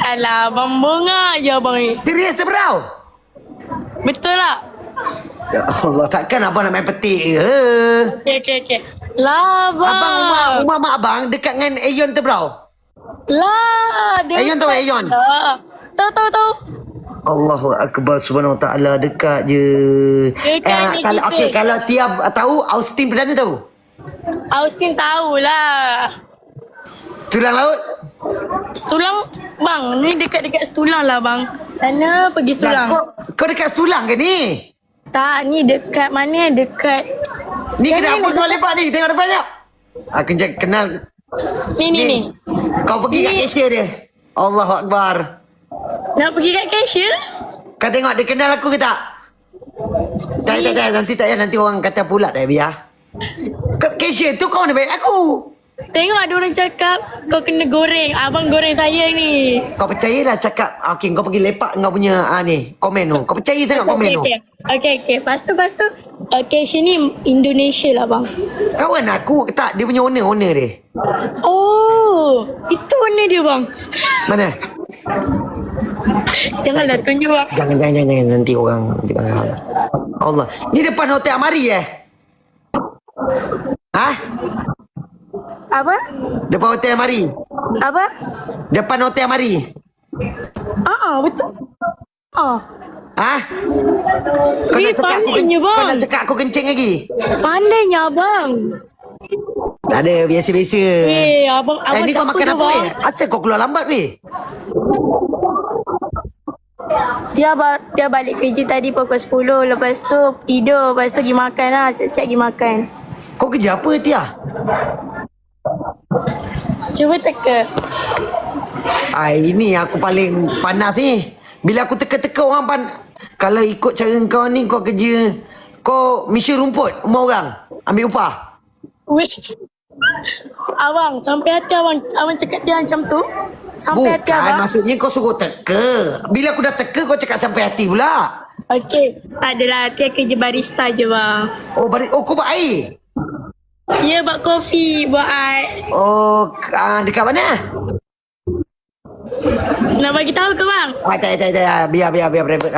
Alah, abang bongak je abang ni. Serius Teberau? Betul tak? Ya Allah, takkan abang nak main petik ke? Okay. Lah, abang. Abang rumah mak abang dekat dengan Aeon Teberau. Lah, dia Aeon tahu Aeon? Tahu. Allahu Akbar, subhanahu wa ta'ala, dekat je. Dekat ni kalau kita. okey, kalau Tia tahu, Austin Perdana tahu? Austin tahulah. Tulang laut? Setulang, bang. Ni dekat-dekat Setulang lah, bang. Sana pergi Setulang. Kau dekat Setulang ke ni? Tak, ni dekat mana? Dekat... Ni Kan kenapa ni kau dekat- lepak ni? Tengok depan jap. Aku kenal. Ni. Kau pergi kat Ni. cashier dia. Allahu Akbar. Nak pergi kat cashier? Kau tengok dia kenal aku ke tak? Tak. Nanti tak payah. Nanti orang kata pula tak biar. Cashier tu kau nak baik aku. Tengok ada orang cakap kau kena goreng. Abang goreng saya ni. Kau percayalah cakap. Okey, kau pergi lepak kau punya ni. Komen tu. Kau percaya sangat komen tu. Okay. Lepas tu. Cashier ni Indonesia lah bang. Kawan aku tak. Dia punya owner dia. Oh, itu warna dia bang. Mana? Janganlah tunjuk bang. Jangan. Nanti orang. Nanti bang. Allah. Ni depan hotel Amari Ha? Apa? Depan hotel Amari. Apa? Depan hotel Amari. Betul. Ha? Kau Weh, nak cakap aku pandainya, bang. Kau nak cakap aku kencing lagi? Pandainya abang. Tak ada, biasa-biasa. Abang Ni kau siapa makan tu, apa bang? Asal kau keluar lambat Dia balik kerja tadi pukul 10. Lepas tu tidur. Lepas tu pergi makan lah. Siap-siap pergi makan. Kau kerja apa Tia? Cuba teka. Ini aku paling panas ni. Bila aku teka-teka orang kalau ikut cara kau ni kau kerja. Kau mission rumput rumah orang. Ambil upah. Weh. Abang, sampai hati abang cakap dia macam tu. Sampai hati Bukan, abang. maksudnya kau suruh teka. Bila aku dah teka kau cakap sampai hati pula. Okey. Adalah hati kerja barista je bang. Kau buat air? Ya, buat kopi, buat air. Dekat mana? Nak bagi tahu ke bang? Tak. Biar private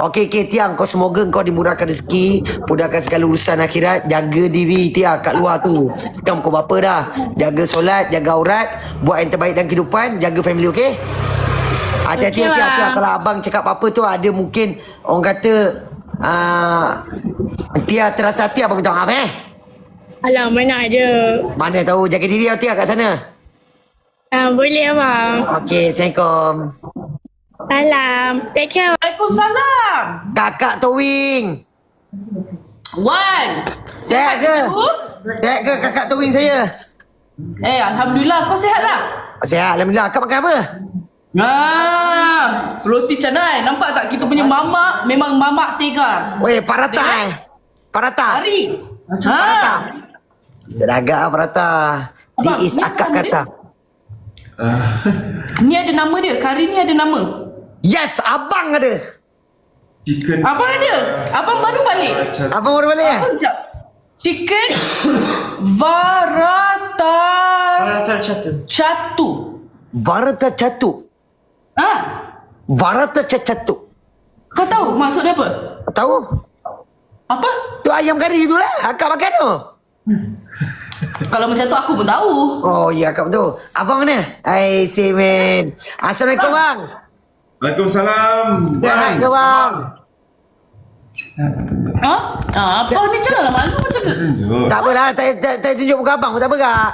Okey, Tiang, kau semoga kau dimurahkan rezeki, mudahkan segala urusan akhirat. Jaga diri Tiang kat luar tu. Sekarang kau berapa dah? Jaga solat, jaga aurat, buat yang terbaik dalam kehidupan, jaga family, okey? Hati-hati, Okey, hati-hati. bang. Kalau abang cakap apa tu, ada mungkin orang kata Tia terasa hati, abang minta maaf Alah, mana ada. Mana tahu, jaga diri Tia kat sana. Boleh abang. Okey, Assalamualaikum. Salam. Take care. Waalaikumsalam. Kakak Towing. Wan. Sihat ke? Sihat ke kakak Towing saya? Alhamdulillah. Kau sihat tak? Sihat, Alhamdulillah. Akak makan apa? Roti canai. Nampak tak kita punya mamak memang mamak tegar. Weh, parata Parata. Hari. Parata. Sedagak parata. Abang, This is ni akak apa kata. Ni ada nama dia. Kari ni ada nama. Yes, abang ada. Chicken. Abang ada. Abang baru balik. Abang baru balik Sekejap. Chicken Varata Catu. Varata Catu. Varata Catu. Kau tahu maksud dia apa? Tahu? Apa? Tu ayam kari tu lah. Akak makan tu. Kalau macam tu aku pun tahu. Oh, ya akak betul. Abang mana? Hai, si men. Assalamualaikum bang. Waalaikumsalam. Sihat ke bang? Apa ni janganlah malu macam tu. Tak apalah, saya tunjuk muka abang pun tak apa kak.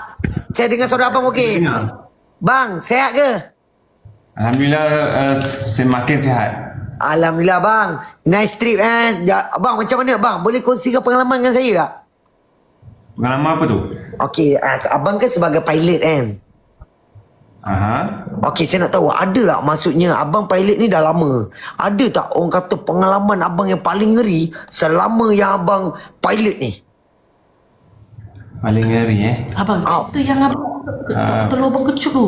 Saya dengar suara abang okey. Bang, sihat ke? Alhamdulillah, semakin sihat. Alhamdulillah bang. Nice trip Abang macam mana bang? Boleh kongsikan pengalaman dengan saya tak? Pengalaman apa tu? Okey, abang kan sebagai pilot kan? Okey, saya nak tahu ada tak maksudnya abang pilot ni dah lama. Ada tak orang kata pengalaman abang yang paling ngeri selama yang abang pilot ni? Paling ngeri Abang, cerita yang abang telur abang kecut tu.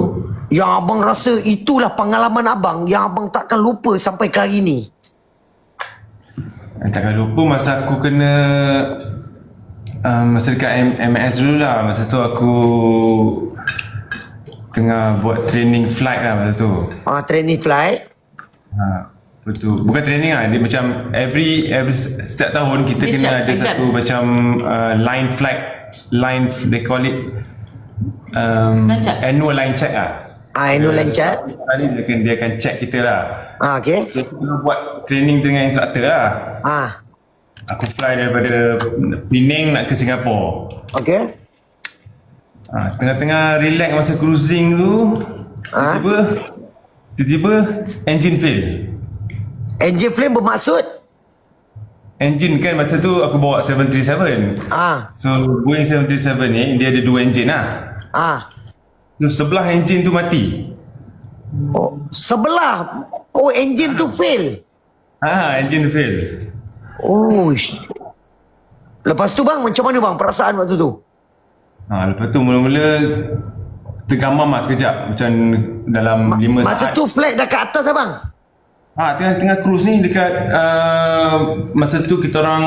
Yang abang rasa itulah pengalaman abang yang abang takkan lupa sampai ke hari ni. Takkan lupa masa aku kena masa dekat MAS dulu lah. Masa tu aku tengah buat training flight lah masa tu. Training flight? Betul. Bukan training lah. Dia macam every setiap tahun kita kena ada satu macam line flight. Line, they call it annual line check lah. Annual line check? Sekali dia akan check kita lah. Okay. So kita kena buat training dengan instructor lah. Aku fly daripada Penang nak ke Singapura. Okay. Tengah-tengah relax masa cruising tu, tiba-tiba engine fail. Engine fail bermaksud? Engine kan masa tu aku bawa 737. So Boeing 737 ni dia ada dua engine lah. So sebelah engine tu mati. Sebelah? Engine tu fail? Engine fail. Oh, lepas tu bang, macam mana bang perasaan waktu tu? Lepas tu mula-mula tergamam lah sekejap. Macam dalam 5 saat. Masa tu flight dah kat atas abang? Tengah cruise ni dekat masa tu kita orang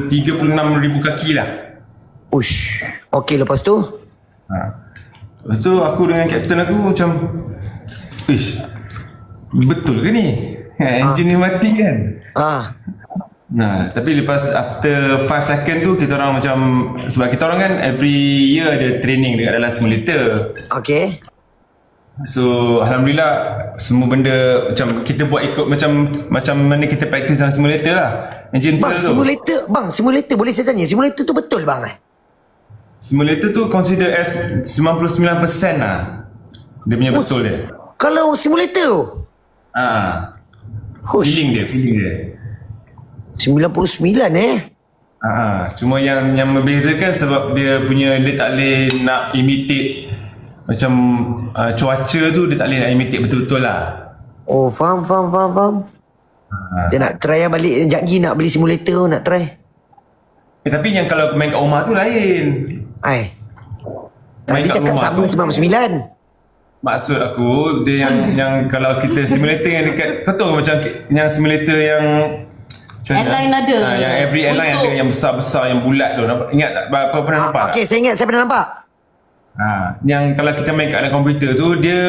36,000 kaki lah. Ush. Okey, lepas tu? Lepas tu aku dengan kapten aku macam, ish, betul ke ni? Enjin ni mati kan? Tapi lepas after 5 second tu kita orang macam, sebab kita orang kan every year ada training dekat dalam simulator. Okay. So Alhamdulillah semua benda macam kita buat ikut macam mana kita practice dalam simulator lah. Engine fail tu. Simulator boleh saya tanya, simulator tu betul bang Simulator tu consider as 99% lah. Dia punya betul dia. Kalau simulator tu? Feeling dia 99 cuma yang membezakan sebab dia tak boleh nak imitate macam cuaca tu, dia tak boleh nak imitate betul-betul lah. Oh, faham. Dia nak try balik sekejap lagi nak beli simulator nak try. Tapi yang kalau main kat rumah tu lain. Tadi cakap sama 99. Maksud aku dia yang kalau kita simulator yang dekat, kau tahu macam yang simulator yang airline ada. Yang every airline ada yang besar-besar yang bulat tu. Ingat tak? Kau pernah nampak? Okey, saya ingat, saya pernah nampak. Yang kalau kita main kat dalam komputer tu dia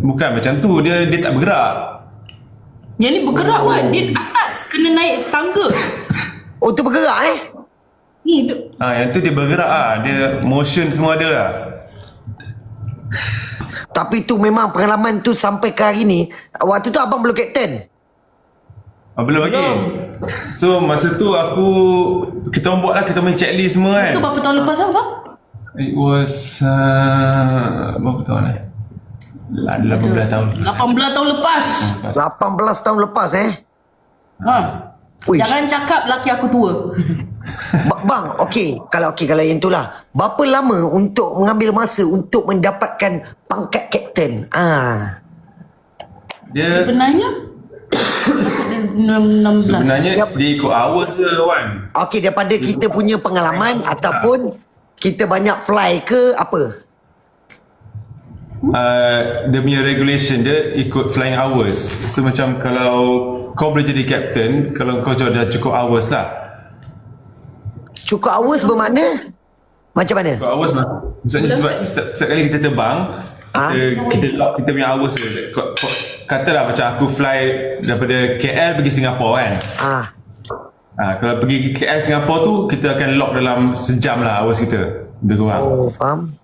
bukan macam tu, dia tak bergerak. Yang ni bergerak dia atas kena naik tangga. Oh, tu bergerak Ni yang tu dia bergerak dia motion semua ada lah. Tapi tu memang pengalaman tu sampai ke hari ni. Waktu tu abang belum kapten? Belum lagi. So masa tu kita orang buat lah, kita main checklist semua kan. Itu berapa tahun lepas bang? It was berapa tahun 18 tahun. 18 tahun lepas. 18 tahun lepas Jangan cakap laki aku tua. Bang, kalau yang tu lah. Berapa lama untuk mengambil masa untuk mendapatkan pangkat kapten? Sebenarnya 16. Sebenarnya dia ikut hours je Wan. Okey, daripada kita punya pengalaman ataupun kita banyak fly ke apa? Dia punya regulation dia ikut flying hours. So macam kalau kau boleh jadi captain, kalau kau dah cukup hours lah. Cukup hours bermakna? Macam mana? Cukup hours maksudnya sebab setiap kali kita terbang, kita lock kita punya hours je. Katalah macam aku fly daripada KL pergi Singapura kan. Kalau pergi KL Singapura tu kita akan lock dalam sejam lah hours kita. Lebih kurang. Oh, faham.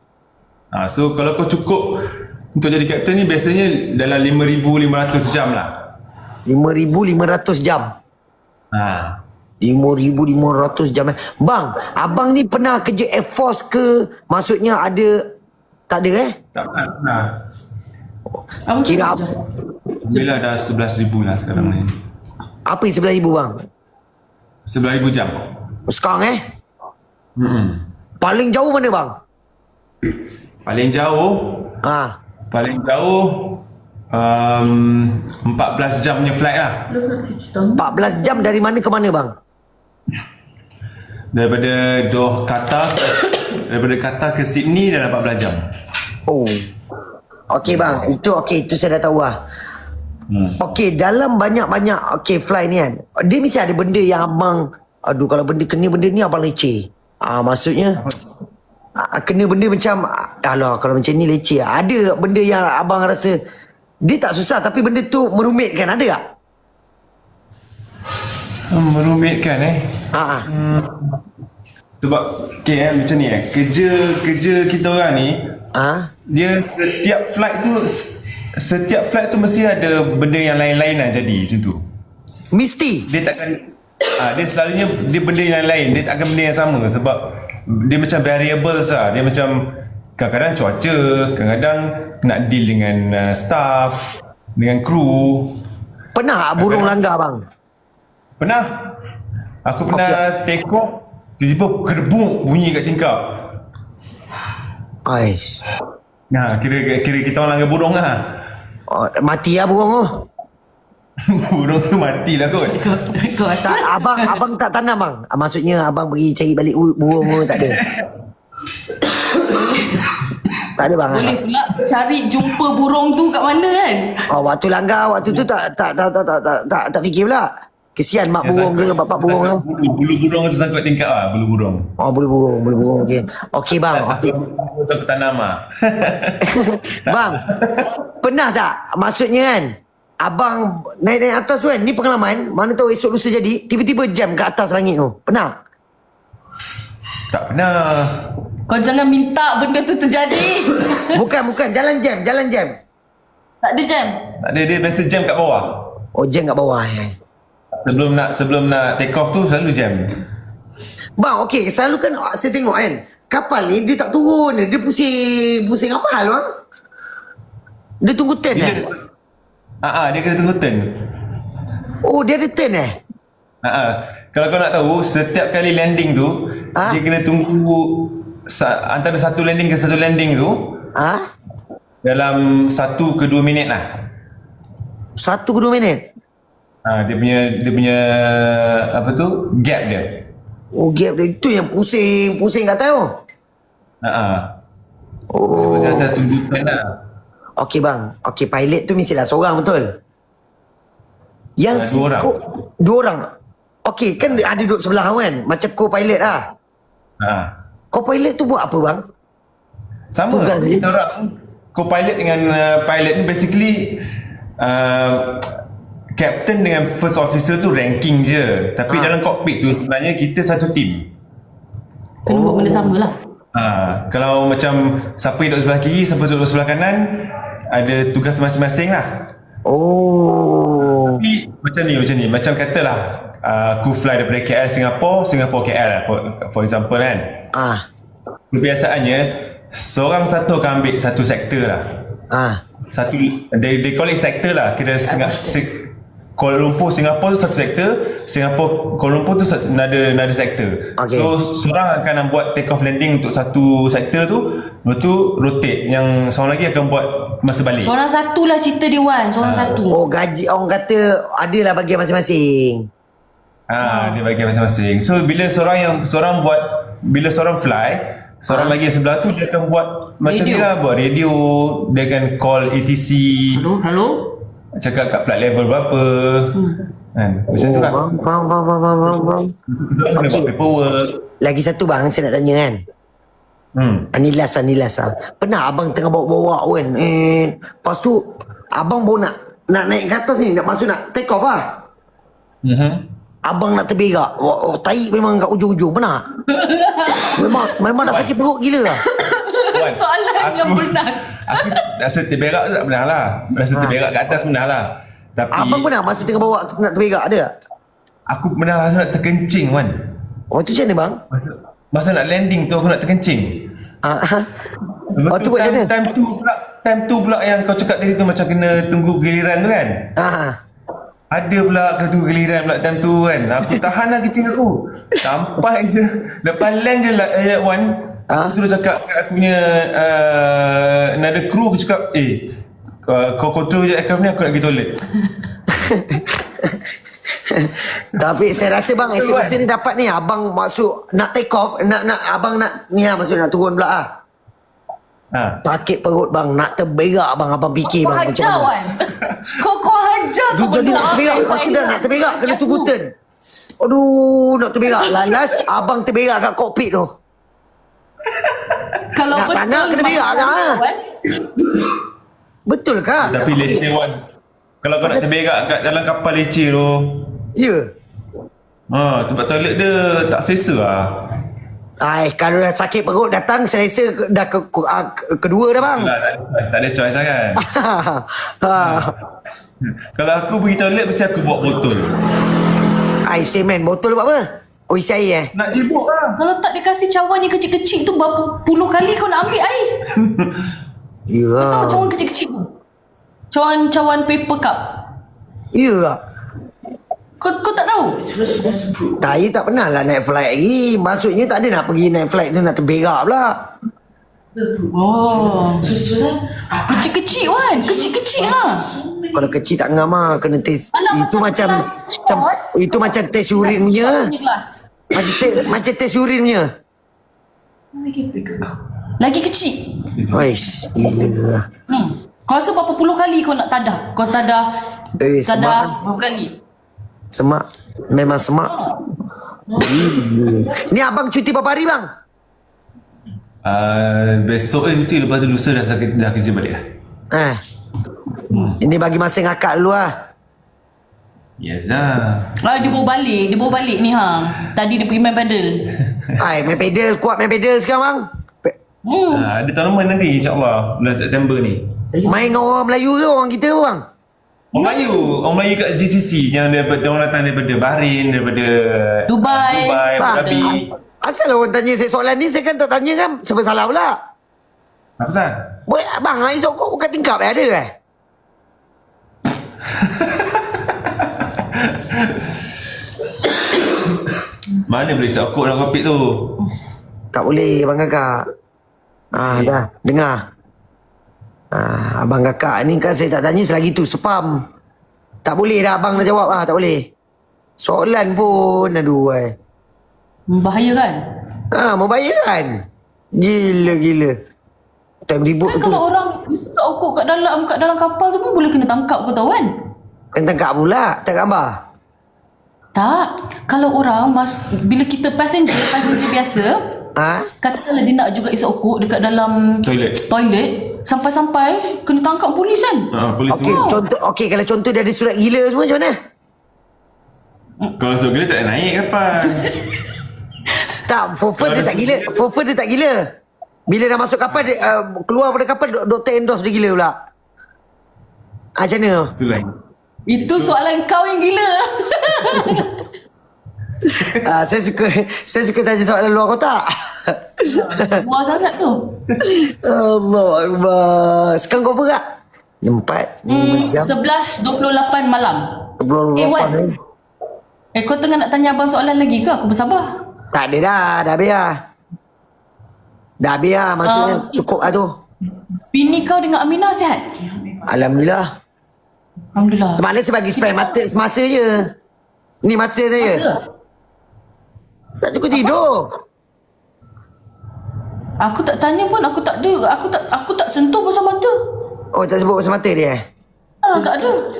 So kalau kau cukup untuk jadi kapten ni biasanya dalam 5,500 jam lah. 5,500 jam? 5,500 jam. Bang, abang ni pernah kerja Air Force ke? Maksudnya ada... Tak ada Tak pernah. Kira apa? Alhamdulillah dah 11,000 lah sekarang ni. Apa yang 11,000 bang? 11,000 jam. Sekarang Paling jauh mana bang? Paling jauh? Paling jauh 14 jam punya flight lah. 14 jam dari mana ke mana bang? Daripada Qatar ke Sydney dalam 14 jam. Oh. Okey bang, itu saya dah tahu lah. Okey, dalam banyak-banyak fly ni kan, dia mesti ada benda yang abang, aduh kalau kena benda ni abang leceh. Maksudnya kena benda macam, alah kalau macam ni leceh. Ada benda yang abang rasa dia tak susah tapi benda tu merumitkan, ada tak? Merumitkan sebab macam ni kerja kita orang ni, dia setiap flight tu mesti ada benda yang lain-lain lah jadi macam tu. Mesti? Dia takkan dia selalunya dia benda yang lain, dia takkan benda yang sama sebab dia macam variables lah. Dia macam kadang-kadang cuaca, kadang-kadang nak deal dengan staff, dengan kru. Pernah burung langgar bang? Pernah. Aku pernah take off, tiba-tiba kerbuk bunyi kat tingkap. Nah, kira kita orang langgar burung lah. Mati lah burung tu. Burung tu matilah kot. Kau rasa? Tak, abang tak tanam bang. Maksudnya abang pergi cari balik burung tu tak ada. Tak ada bang. Boleh pula cari jumpa burung tu kat mana kan? Oh, waktu langgar waktu tu tak fikir pula. Kesian mak burung ke bapak burung tu. Bulu burung tu sangkut tingkap lah, bulu burung. Oh, bulu burung. Okey. Okey bang, okey. Burung tu aku tanam lah. Bang, pernah tak? Maksudnya kan, abang naik atas tu kan, ni pengalaman, mana tahu esok lusa jadi, tiba-tiba jam kat atas langit tu. Pernah? Tak pernah. Kau jangan minta benda tu terjadi. Bukan, jalan jam. Tak ada jam. Tak ada, dia biasa jam kat bawah. Oh, jam kat bawah. Sebelum nak take off tu selalu jam. Bang, okey, selalu kan saya tengok kan, kapal ni dia tak turun, dia pusing apa hal bang? Dia tunggu turn Dia kena tunggu turn. Oh, dia ada turn Kalau kau nak tahu, setiap kali landing tu, dia kena tunggu antara satu landing ke satu landing tu dalam 1 ke 2 minit lah. 1 ke 2 minit? Dia punya apa tu, gap dia. Oh, gap dia itu yang pusing kat atas tu. Oh. Sebab saya tunggu turn lah. Okey bang, okey, pilot tu mestilah seorang betul? Yang Dua orang. Dua orang. Okey, kan ada duduk sebelah kan, macam co-pilot lah. Co-pilot tu buat apa bang? Sama. Kita orang co-pilot dengan pilot ni basically captain dengan first officer tu ranking je. Tapi dalam cockpit tu sebenarnya kita satu team. Kena buat benda sama lah. Kalau macam siapa yang duduk sebelah kiri, siapa duduk sebelah kanan, ada tugas masing-masing lah. Tapi macam ni. Macam katalah aku fly daripada KL Singapore KL lah, for example kan. Kebiasaannya seorang satu akan ambil satu sektor lah. Satu, they call it sektor lah. Kira Kuala Lumpur Singapore tu satu sektor, Singapore Kuala Lumpur tu another sektor. So seorang akan buat take off landing untuk satu sektor tu, lepas tu rotate, yang seorang lagi akan buat masa balik. Seorang satu lah cerita dia Wan, seorang satu. Oh, gaji orang kata adalah bahagian masing-masing. Dia bahagian masing-masing. So bila seorang fly, seorang lagi yang sebelah tu dia akan buat macam radio. Dia lah, buat radio, dia akan call ATC. Halo? Cakap kat flight level berapa. Kan? Macam tu lah. Faham. Kena buat paperwork. Lagi satu bang, saya nak tanya kan. Ni last lah. Pernah abang tengah bawa-bawa kan, lepas tu abang baru nak naik ke atas ni, nak masuk nak take off lah. Abang nak terberak. Tai memang kat ujung-ujung. Pernah? Memang nak sakit perut gila lah. Soalan yang bernas. Aku rasa terberak tu tak pernah lah. Rasa terberak kat atas pernah lah. Tapi abang pernah masa tengah bawa nak terberak ada tak? Aku pernah rasa nak terkencing kan. Oh, tu macam mana bang? Masa nak landing tu aku nak terkencing. Lepas tu buat macam mana? Time tu pula yang kau cakap tadi tu macam kena tunggu giliran tu kan. Ada pula kena tunggu giliran pula time tu kan. Aku tahan lah kencing aku. Sampai je lepas land je lah ayat 1. Aku tu dah cakap kat aku punya another crew, aku cakap kau control je aircraft ni, aku nak pergi toilet. Tapi saya rasa bang, esok masa ni dapat ni abang masuk nak take off, nak abang nak ni lah, maksud nak turun pula lah. Sakit perut bang, nak terberak bang, abang fikir bang macam mana. Kau hajar kau jadi nak terberak, lepas tu dah nak terberak, kena tunggu turn. Aduh, nak terberak. Last abang terberak kat kokpit tu. Kalau nak betul tanah kena berak kan? Betul kah? Tapi leceh Wan. Kalau kau nak terberak kat dalam kapal leceh tu. Ya. Tempat toilet dia tak selesa lah. Kalau dah sakit perut datang, saya rasa dah kedua dah bang. Tak ada choice lah kan. Kalau aku pergi toilet, mesti aku bawa botol. Semen, botol buat apa? Oh, isi air Nak jibuk lah. Kalau tak dikasih cawan yang kecil-kecil tu, berapa puluh kali kau nak ambil air. Ya. Kau tahu cawan kecil-kecil tu? Cawan paper cup. Ya tak? Kau tak tahu? Saya tak pernah lah naik flight lagi. Maksudnya tak ada nak pergi naik flight tu nak terberak pula. Oh. Kecil-kecil Wan. Kecil-kecil ha. Kalau kecil tak ngam lah. Kena tes. Itu macam itu macam tes urin punya. Macam tes urin punya. Lagi kecil. Wais, gila. Kau rasa berapa puluh kali kau nak tadah? Kau tadah semak. berapa kali? Semak. Memang semak. Ni abang cuti berapa hari bang? Besok cuti, lepas tu lusa dah kerja balik lah. Ini bagi masa ngakak dulu lah. Yes lah. Dia bawa balik ni ha. Tadi dia pergi main paddle. Main pedal, kuat main pedal sekarang bang. Ada tournament nanti insyaAllah bulan September ni. Main dengan orang Melayu ke orang kita bang? Orang Melayu kat GCC yang orang datang daripada Bahrain, daripada Dubai, Abu Dhabi. Asal orang tanya saya soalan ni, saya kan tak tanya kan. Sebab salah pula. Apa pasal? Bang, esok kau bukan tingkap ada kan? Mana boleh sokok dalam kopi tu? Tak boleh abang kakak. Dah dengar. Abang kakak ni kan saya tak tanya selagi tu spam. Tak boleh dah abang dah jawab tak boleh. Soalan pun aduh Bahaya kan? Membahaya kan? Gila. Time ribut tu. Kalau orang isap okok kat dalam kapal tu pun boleh kena tangkap kau tahu kan? Kena tangkap pula, tak gambar. Tak. Kalau orang bila kita passenger biasa, katakanlah dia nak juga isap okok dekat dalam toilet sampai-sampai kena tangkap polis kan? Polis Okey, kalau contoh dia ada surat gila semua macam mana? Kalau surat gila tak nak naik kapal. Tak, Fofer dia tak gila. Bila dah masuk kapal dia, keluar pada kapal doktor endorse dia gila pula. Macam mana? Itulah. Itu soalan kau yang gila. Saya suka tanya soalan luar kotak. Luar sangat tu. Allah Akbar. Sekarang kau apa kak? 4 11.28 malam. Wan. Kau tengah nak tanya abang soalan lagi ke? Aku bersabar. Tak ada dah. Dah biar. Maksudnya cukup lah tu. Bini kau dengan Aminah sihat? Alhamdulillah. Semalam saya bagi spare mata semasa je. Ni mata saya. Tak cukup tidur. Aku tak tanya pun, aku tak sentuh pasal mata. Oh, tak sebut pasal mata dia tak ada.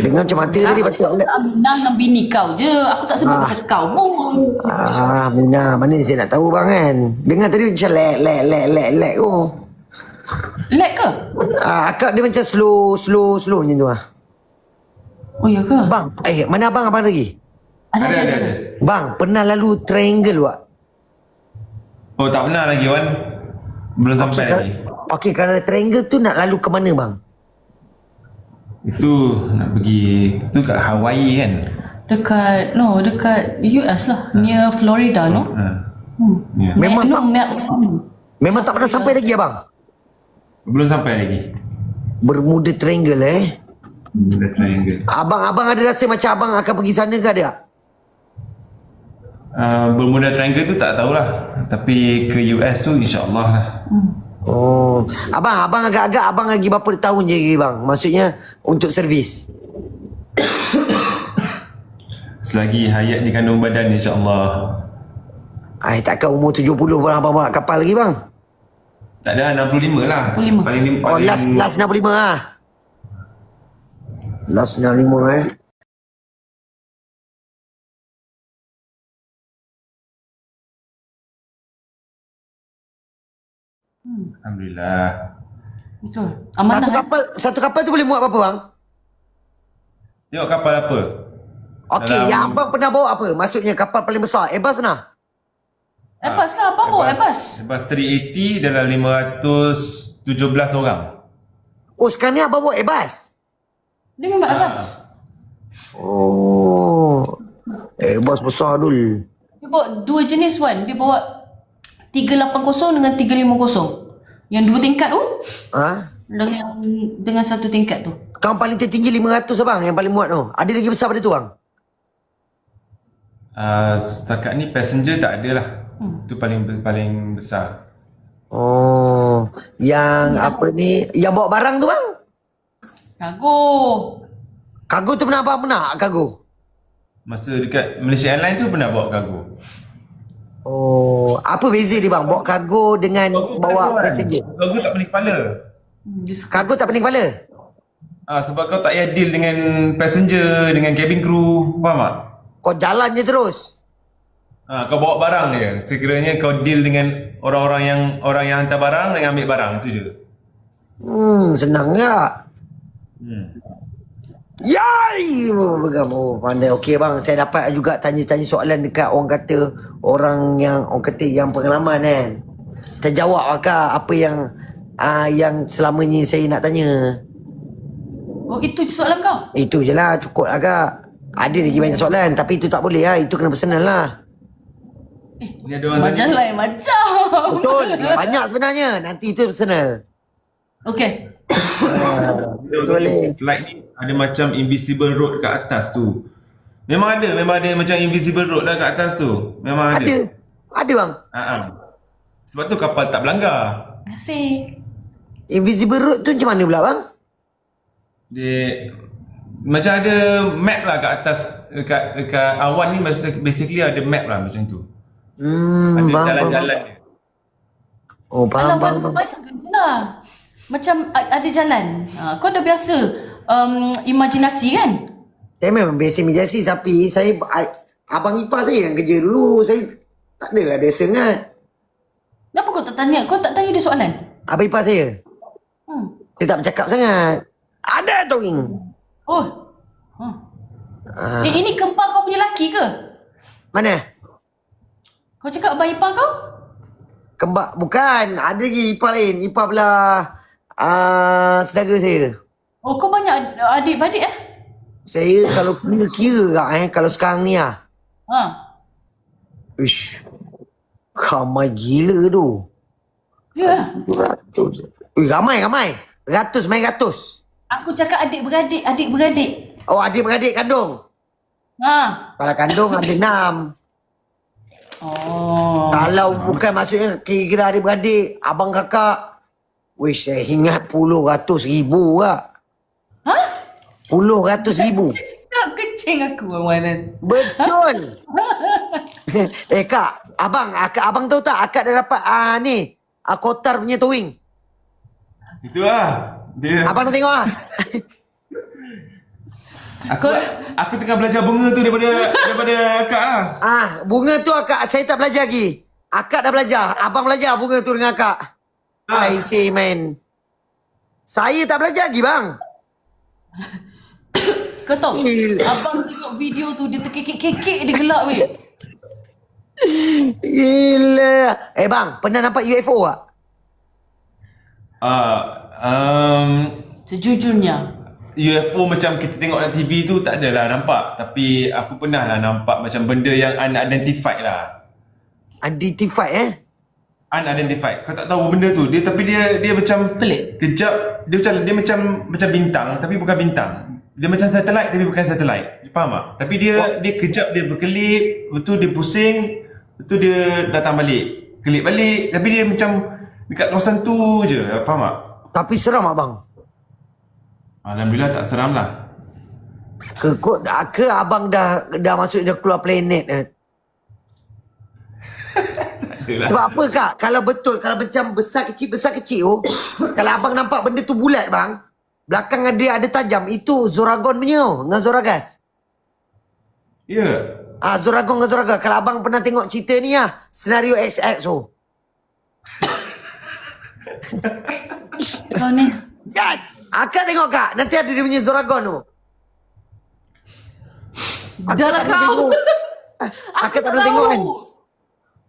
Dengar macam mata tadi patut. Aminah dengan bini kau je. Aku tak sebut pasal kau pun. Aminah, mana saya nak tahu bang kan. Dengar tadi macam lek oh. Lag ke? Akak dia macam slow macam tu lah. Oh ya ke? Bang, mana abang lagi? Ada. Bang, pernah lalu triangle wak? Oh, tak pernah lagi Wan. Belum sampai lagi. Okey, kalau triangle tu nak lalu ke mana bang? Itu nak pergi tu kat Hawaii kan? Dekat US lah. Near Florida, no? Memang tak pernah sampai lagi abang? Belum sampai lagi. Bermuda triangle Bermuda triangle. Abang ada rasa macam abang akan pergi sana ke ada tak? Bermuda triangle tu tak tahulah. Tapi ke US tu insyaAllah lah. Oh, abang agak-agak abang lagi berapa tahun je lagi bang? Maksudnya untuk servis. Selagi hayat di kandung badan insyaAllah. Takkan umur 70 pun abang bawa kapal lagi bang? Tak ada, 65 lah. 65. Paling Last 65 lah. Last 65 Alhamdulillah. Betul. Amanah. Satu kapal tu boleh muat berapa bang? Tengok kapal apa. Okey, yang abang pernah bawa apa? Maksudnya kapal paling besar. Airbus pernah? Airbus lah, abang bawa Airbus. Airbus 380 dalam 517 orang. Oh, sekarang ni abang bawa Airbus? Dia memang Airbus. Oh, Airbus besar dul. Dia bawa dua jenis Wan. Dia bawa 380 dengan 350. Yang dua tingkat tu dengan satu tingkat tu. Kau paling tertinggi 500 abang, yang paling muat tu. Ada lagi besar pada tu bang? Setakat ni passenger tak ada lah. Itu paling besar. Oh, yang apa ni? Yang bawa barang tu bang? Cargo. Kargo tu pernah abang pernah kargo? Masa dekat Malaysia Airlines tu pernah bawa kargo. Oh, apa beza dia bang? Bawa kargo dengan bawa passenger? Kargo tak pening kepala. Kargo tak pening kepala? Sebab kau tak payah deal dengan passenger, dengan cabin crew. Faham tak? Kau jalan je terus? Kau bawa barang je. Sekiranya kau deal dengan orang yang hantar barang dan ambil barang, tu je. Senang tak? Yai! Oh, pandai. Okey bang, saya dapat juga tanya-tanya soalan dekat orang yang pengalaman kan. Terjawab akak apa yang selama ni saya nak tanya. Oh, itu je soalan kau? Itu je lah, cukup akak. Ada lagi banyak soalan, tapi itu tak boleh lah. Itu kena personal lah. Ni ada orang Macam lain macam. Betul, banyak sebenarnya. Nanti itu personal. Okay. Flight ni ada macam invisible road kat atas tu. Memang ada macam invisible road lah kat atas tu. Memang ada. Ada bang. Sebab tu kapal tak berlanggar. Terima kasih. Invisible road tu macam mana pula bang? Dia macam ada map lah kat atas, dekat awan ni basically ada map lah macam tu. Ada jalan-jalan dia. Oh, faham bang. Kau banyak kerja lah. Macam ada jalan. Kau dah biasa imajinasi kan? Saya memang biasa imajinasi, tapi abang ipar saya yang kerja dulu. Saya tak adalah biasa sangat. Kenapa kau tak tanya? Kau tak tanya dia soalan? Abang ipar saya? Saya tak bercakap sangat. Ada Towing. Oh. Ini kembar kau punya laki ke? Mana? Kau cakap abang ipar kau? Kembar. Bukan. Ada lagi ipar lain. Ipar belah saudara saya. Oh, kau banyak adik-beradik Saya kalau kira kalau sekarang ni Ish. Ramai gila tu. Ya. 200. Ramai. Ratus main ratus. Aku cakap adik-beradik. Oh, adik-beradik kandung. Kalau kandung ada 6. Oh. Kalau bukan maksudnya kira-kira adik-beradik, abang kakak. Wish, saya ingat puluh ratus ribu lah. Puluh ratus ribu. Kecing aku Wanan. Betul. Kak, abang tahu tak akak dah dapat ni Kotar punya towing. Itu lah. Abang nak tengok lah. Aku tengah belajar bunga tu daripada akak lah. Bunga tu saya tak belajar lagi. Akak dah belajar. Abang belajar bunga tu dengan akak. I say man. Saya tak belajar lagi bang. Kau tahu, abang tengok video tu dia terkekek-kekek dia gelak weh. Gila. Bang, pernah nampak UFO tak? Sejujurnya UFO macam kita tengok dalam TV tu tak adalah nampak. Tapi aku pernah lah nampak macam benda yang unidentified lah. Unidentified Unidentified. Kau tak tahu benda tu. Dia macam pelik. Kejap dia macam bintang tapi bukan bintang. Dia macam satelit tapi bukan satelit. Faham tak? Tapi dia kejap dia berkelip, lepas tu dia pusing, lepas tu dia datang balik. Kelip balik tapi dia macam dekat kawasan tu je. Faham tak? Tapi seram tak bang? Alhamdulillah tak seram lah. Ke abang dah masuk dah keluar planet kan? Sebab apa kak? Kalau macam besar kecil tu, kalau abang nampak benda tu bulat bang, belakang dia ada tajam, itu Zoragon punya dengan Zoragas. Ya. Zoragon dengan Zoragas. Kalau abang pernah tengok cerita ni senario XX tu. Kau ni. Ya, akak tengok kak, nanti ada dia punya Zoragon tu. Dah lah kau. Akak tak pernah tengok kan?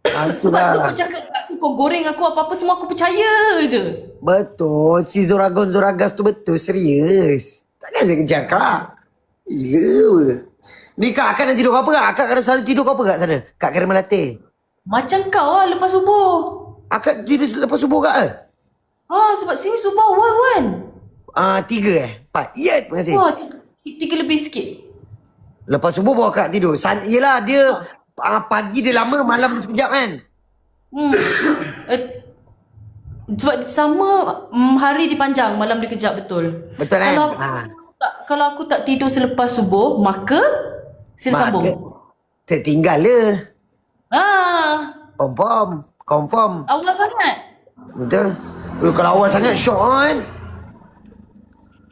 Sebab tu kau cakap kat aku, kau goreng aku apa-apa semua aku percaya je. Betul, si Zoragas tu betul, serius. Takkan saya kejar kak. Ya. Ni kak, akak nak tidur kau apa kak? Akak kena selalu tidur kau apa kak sana? Kak Karim Melati. Macam kau lah lepas subuh. Akak tidur lepas subuh kak ke? Sebab sini subuh awal kan? 3 4. Ya, terima kasih. 3 lebih sikit. Lepas subuh bawa kak tidur. Yelah dia pagi dia lama, malam dia sekejap kan? Sebab sama hari dipanjang, malam dikejap, betul. Betul kan? Kalau aku tak tidur selepas subuh, maka sila sambung. Saya tinggal le. Confirm. Awal sangat. Betul. Kalau awal sangat syok kan.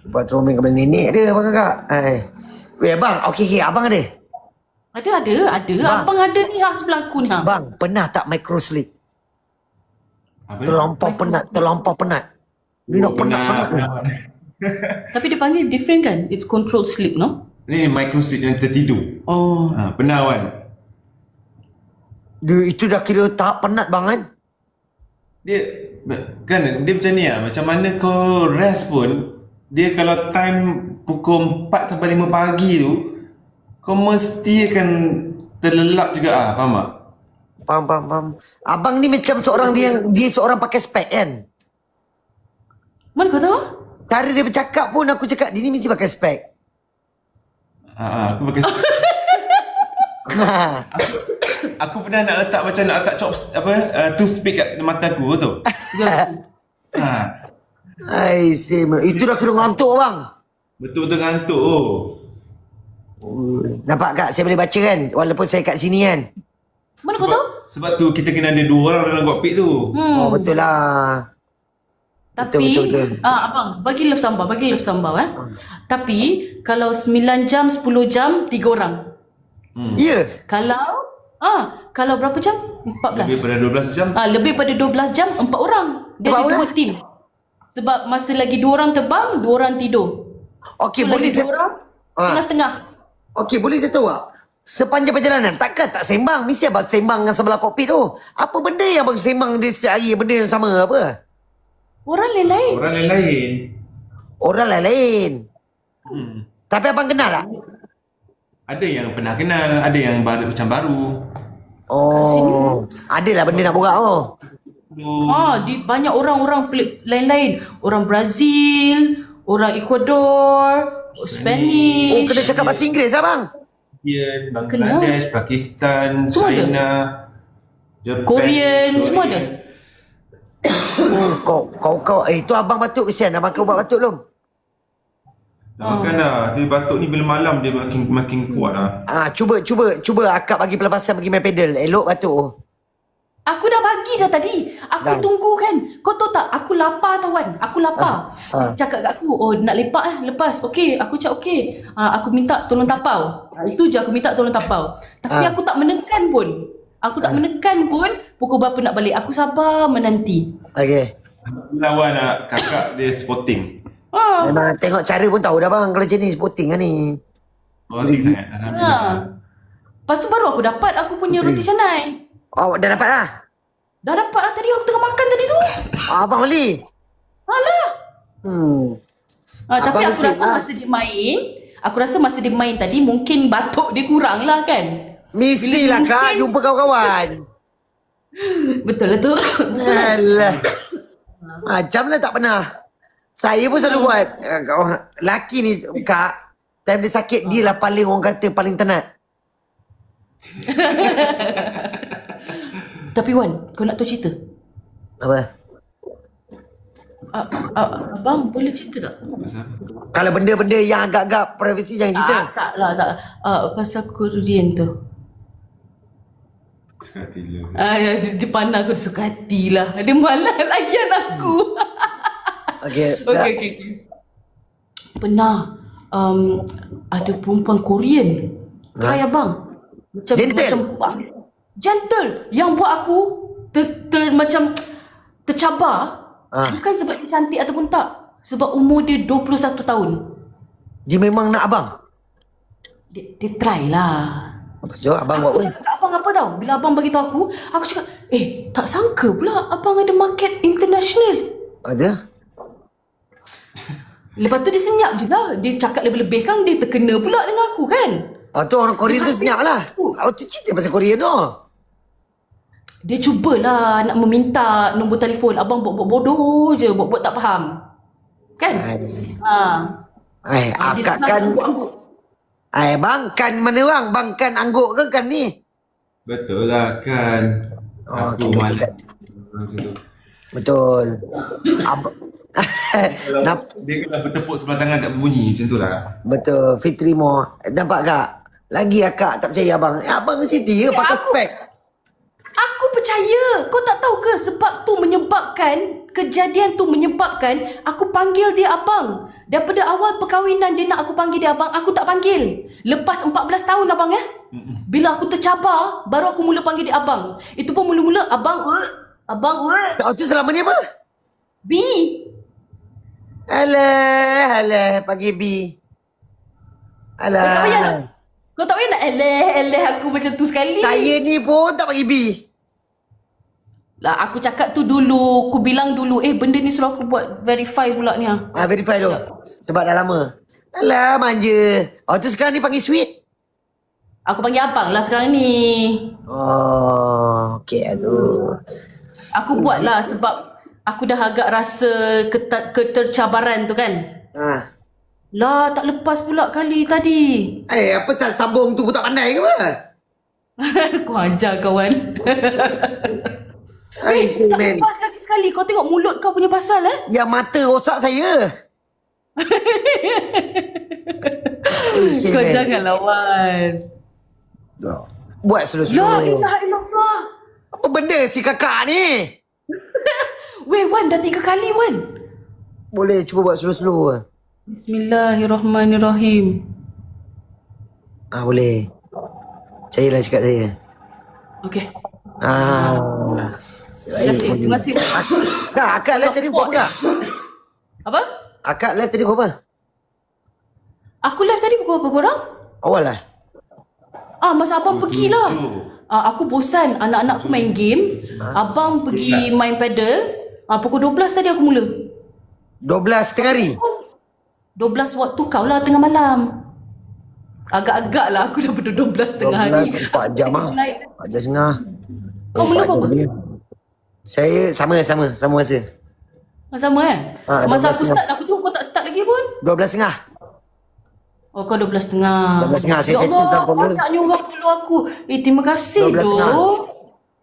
Lepas tu main kepada nenek dia abang kakak. Weh abang, okey abang ada? Ada. Abang ada ni sebelah aku ni. Bang, pernah tak micro sleep? Apa Terlampau penat. Ni nak penat sangat ni. Tapi dia panggil different kan? It's controlled sleep, no? Ni micro sleep yang tertidur. Oh. Pernah Wan? Dia, itu dah kira tahap penat bang kan? Dia macam ni lah. Macam mana kau rest pun, dia kalau time pukul 4 sampai 5 pagi tu, kau mesti akan terlelap juga faham tak? Faham. Abang ni macam seorang dia seorang pakai spek kan? Mana kau tahu? Cara dia bercakap pun aku cakap dia ni mesti pakai spek. Aku pakai spek. Aku pernah nak letak toothpick kat mata aku tu. Itu dah kira ngantuk bang. Betul-betul ngantuk. Nampak kak, saya boleh baca kan walaupun saya kat sini kan. Mana kau tahu? Sebab tu kita kena ada 2 orang dalam cockpit tu. Oh betul lah. Tapi betul. abang bagi love tambah Tapi kalau 9 jam 10 jam 3 orang. Ya. Kalau berapa jam? 14. Lebih pada 12 jam. Lebih pada 12 jam 4 orang. Dia ada 2 team. Sebab masa lagi 2 orang terbang, 2 orang tidur. Okey, so boleh lagi 2 orang tengah-tengah. Okey, boleh saya tahu tak? Sepanjang perjalanan, takkan tak sembang? Mesti abang sembang dengan sebelah kokpit tu. Apa benda yang abang sembang dia setiap hari? Benda yang sama apa? Orang lain-lain. Orang lain-lain. Tapi abang kenal tak? Ada yang pernah kenal, ada yang macam baru. Adalah benda nak borak Banyak orang-orang lain-lain. Orang Brazil, orang Ecuador, Spanish. Kena cakap bahasa Inggeris abang? Bangladesh, Pakistan, semua China, Japan, Korean, semua ada. Kau itu abang batuk kesian. Abang kau buat batuk belum? Makan Tapi batuk ni bila malam dia makin kuat lah. Cuba akak bagi pelepasan bagi main pedal. Elok batuk. Aku dah bagi dah tadi. Aku tunggu kan. Kau tahu tak? Aku lapar tawan. Aku lapar. Cakap kat aku, nak lepak lepas. Okey, aku cakap okey. Aku minta tolong tapau. Itu je aku minta tolong tapau. Tapi aku tak menekan pun. Pukul berapa nak balik. Aku sabar menanti. Okey. Lawan kakak dia sporting. Memang tengok cara pun tahu dah bang. Kalau macam ni sporting kan ni. Sporting sangat. Alhamdulillah. Lepas tu baru aku dapat aku punya roti canai. Dah dapat lah? Dah dapat lah tadi. Aku tengah makan tadi tu. Abang beli? Alah. Tapi aku rasa masa dia main tadi mungkin batuk dia kurang lah kan. Mestilah kak jumpa kawan-kawan. Betul lah tu. Alah. Macam lah tak pernah. Saya pun selalu buat. Laki ni kak, time dia sakit dia lah paling orang kata paling tenat. Tapi Wan, kau nak tahu cerita? Apa? Abang boleh cerita tak? Kalau benda-benda yang agak-agak privasi jangan cerita. Tak lah. Pasal Korean tu. Suka hati lah. Dia pandang aku, dia suka hati lah. Dia malah layan aku. Okay. Pernah ada perempuan Korean. Try abang. Macam gentle. Yang buat aku macam tercabar. Bukan sebab dia cantik ataupun tak. Sebab umur dia 21 tahun. Dia memang nak abang? Dia try lah. So, abang buat Aku cakap kat abang apa tau. Bila abang bagi tahu aku cakap, tak sangka pula abang ada market international. Ada? Lepas tu dia senyap je lah. Dia cakap lebih-lebih kan dia terkena pula dengan aku kan. Tu orang Korea tu senyap lah. Tu cerita pasal Korea tu. Dia cubalah nak meminta nombor telefon. Abang buat bodoh je. Buat tak faham. Kan? Akak kan. Bang kan mana bang? Bang kan angguk ke kan ni? Betul lah kan. Aku malas. Betul. Dia kena bertepuk sebelah tangan tak berbunyi. Macam tu lah. Betul. Fitri Mo. Nampak tak? Lagi akak tak percaya abang. Abang Siti ya pakai pack. Aku percaya. Kau tak tahu ke sebab tu menyebabkan, kejadian tu menyebabkan aku panggil dia abang. Daripada awal perkahwinan dia nak aku panggil dia abang, aku tak panggil. Lepas 14 tahun abang bila aku tercabar, baru aku mula panggil dia abang. Itu pun mula-mula abang. Tu selama ni apa? B. Alah, pagi B. Alah. Kau tak payah nak eleh aku macam tu sekali. Saya ni pun tak bagi B. Lah aku cakap tu dulu, aku bilang dulu, benda ni suruh aku buat verify pula ni. Verify dulu. Sebab dah lama. Alah, manja. Tu sekarang ni panggil sweet. Aku panggil abang lah sekarang ni. Oh, okey aduh. Aku buat lah sebab aku dah agak rasa ketercabaran tu kan. Lah, tak lepas pula kali tadi. Apa sambung tu pun tak pandai ke apa? Kau ajar kawan. Man. Lepas lagi sekali, kau tengok mulut kau punya pasal Yang mata rosak saya. Kau jangan lawan. Buat slow-slow. Ya ilah ilallah. Apa benda si kakak ni? Weh Wan, dah 3 kali Wan. Boleh cuba buat slow-slow. Bismillahirrahmanirrahim. Boleh. Cairlah cakap saya. Okey. Terima kasih. Akak live tadi buat apa? Apa? Akak live tadi buat apa? Aku live tadi pukul apa korang? Awal lah. Masa abang pergilah. Aku bosan anak-anak aku main game. Abang pergi main paddle. Pukul 12 tadi aku mula. 12 tengah hari? 12 waktu kau lah tengah malam. Agak-agak lah aku dah ber 12 tengah hari. 4 jam lah. 4 jam setengah. Kau mula apa? Saya sama masa. Sama masa aku start aku tu kau tak start lagi pun. 12 setengah. Oh kau 12 setengah. 12 setengah. Ya Allah, banyaknya orang follow aku. Terima kasih 12 setengah.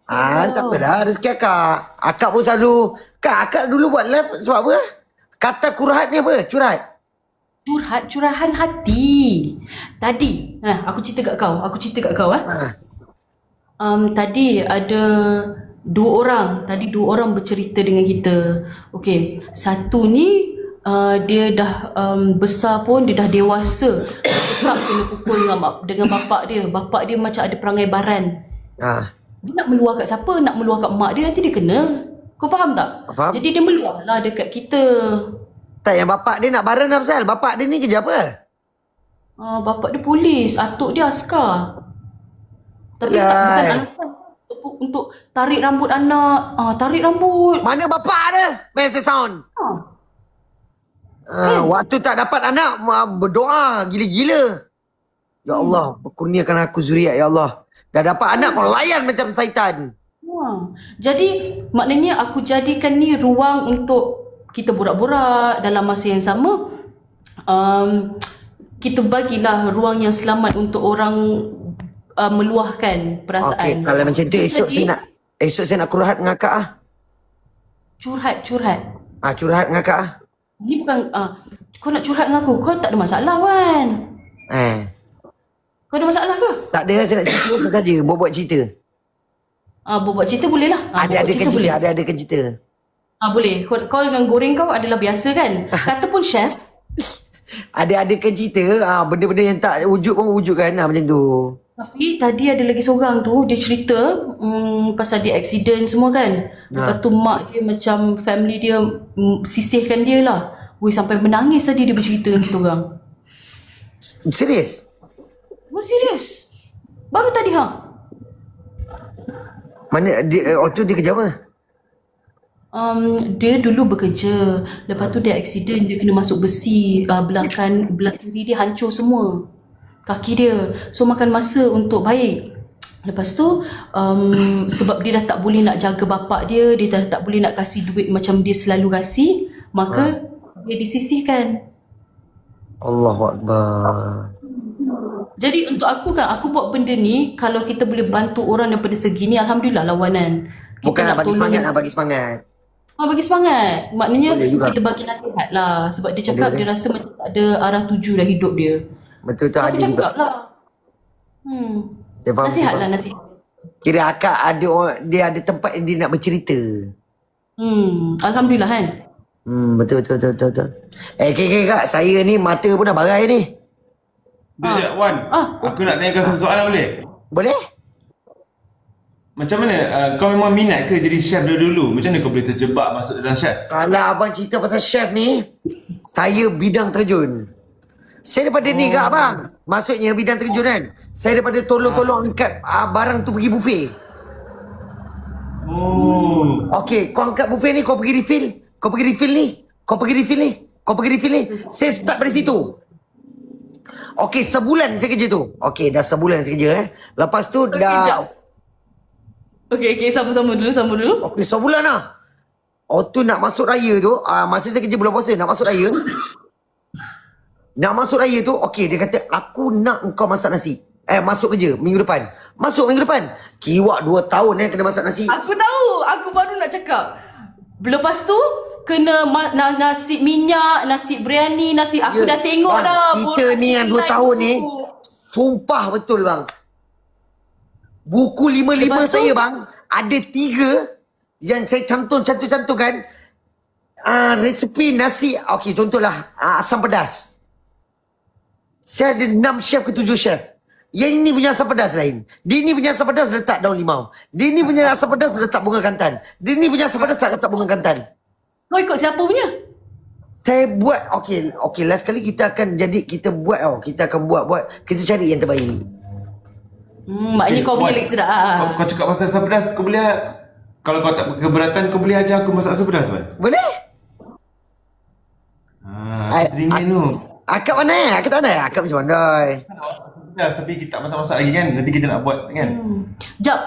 Tak Oh. apalah, rezeki akak. Akak pun selalu. Akak dulu buat live sebab apa? Kata curhat ni apa? Curhat? Curahan hati. Tadi, aku cerita kat kau. Tadi ada 2 orang. Tadi 2 orang bercerita dengan kita. Okey, satu ni dia dah besar pun, dia dah dewasa. Tetap kena pukul dengan bapak dia. Bapak dia macam ada perangai baran. Dia nak meluah kat siapa? Nak meluah kat mak dia, nanti dia kena. Kau faham tak? Faham. Jadi dia meluah lah dekat kita. Tak, yang bapak dia nak baran apa pasal? Bapak dia ni kerja apa? Bapak dia polis, atuk dia askar. Tapi bukan alasan untuk tarik rambut anak. Tarik rambut. Mana bapak dia? Message sound. Waktu tak dapat anak, berdoa gila-gila. Ya Allah, kurniakan aku zuriat ya Allah. Dah dapat anak kau layan macam syaitan. Jadi maknanya aku jadikan ni ruang untuk kita borak-borak dalam masa yang sama. Kita bagilah ruang yang selamat untuk orang meluahkan perasaan. Okey, kalau macam tu esok saya nak curhat dengan akak Curhat. curhat dengan akak Ni bukan kau nak curhat dengan aku. Kau tak ada masalah Wan. Kau ada masalah ke? Tak ada, saya nak cerita saja, buat cerita. Buat cerita boleh lah. Ada-adakan cerita. Boleh. Kau dengan goreng kau adalah biasa kan? Kata pun chef. Ada-adakan cerita, benda-benda yang tak wujud pun wujud kan, macam tu. Tapi tadi ada lagi seorang tu, dia cerita pasal dia accident semua kan. Lepas tu mak dia macam family dia sisihkan dia lah. Sampai menangis tadi dia bercerita dengan kita orang. Serius? Serius. Baru tadi Mana dia, waktu dia kerja apa? Dia dulu bekerja. Lepas tu dia accident, dia kena masuk besi. Belah kiri dia hancur semua. Kaki dia. So makan masa untuk baik. Lepas tu sebab dia dah tak boleh nak jaga bapak dia, dia dah tak boleh nak kasih duit macam dia selalu kasih, maka dia disisihkan. Allahuakbar. Jadi untuk aku kan, aku buat benda ni, kalau kita boleh bantu orang daripada segi ni, alhamdulillah lawanan. Bukan nak bagi semangat, nak bagi semangat. Bagi semangat. Maknanya Boleh juga. kita bagi nasihat lah. Sebab dia cakap dia rasa macam tak ada arah tuju dah hidup dia. Betul tu So, ada aku juga. cakap lah. Saya faham, Nasihat saya lah faham. nasihat. Kira akak ada dia ada tempat yang dia nak bercerita. Alhamdulillah kan. Betul. Okay, kak. Saya ni mata pun dah barai ni. Sekejap, Wan. Aku nak tanya kau satu soalan boleh? Boleh? Macam mana kau memang minat ke jadi chef dulu? Macam mana kau boleh terjebak masuk dalam chef? Kalau abang cerita pasal chef ni, saya bidang terjun. Saya daripada ni kak abang. Maksudnya bidang terjun kan. Saya daripada tolong-tolong angkat barang tu pergi buffet. Okay, kau angkat buffet ni, kau pergi refill. Kau pergi refill ni. Kau pergi refill ni. Kau pergi refill ni. Saya start dari situ. Okay, sebulan saya kerja tu. Okay, dah sebulan saya kerja Lepas tu dah... Okay, sama-sama dulu. Okay, sebulan lah. Tu nak masuk raya tu, masa saya kerja bulan puasa, nak masuk raya. Nak masuk raya tu, okay, dia kata, aku nak engkau masak nasi. Masuk kerja minggu depan. Masuk minggu depan. Kiwak 2 tahun kena masak nasi. Aku tahu. Aku baru nak cakap. Lepas tu, kena nasi minyak, nasi biryani, nasi... Aku dah tengok bang, dah. Cerita ni yang 2 tahun ni, sumpah betul bang. Buku 5-5 saya bang, ada 3 yang saya cantum-cantum-cantumkan. Resepi nasi, okey contohlah asam pedas. Saya ada 6 chef ke 7 chef. Yang ini punya asam pedas lain. Dia ni punya asam pedas letak daun limau. Dia ni punya asam pedas letak bunga kantan. Dia ni punya asam pedas tak letak bunga kantan. Kau ikut siapa punya? Saya buat, okey last kali kita akan kita buat kita akan buat, kita cari yang terbaik. Maknanya kau punya lagi sedap. Kau cakap pasal asam pedas, kau boleh... Kalau kau tak keberatan, kau boleh ajar aku masak asam pedas, Wan? Boleh? Aku teringin tu. Akak mana? Akak tak pandai? Akak macam pandai. Pedas, tapi kita tak masak-masak lagi kan? Nanti kita nak buat kan? Jap,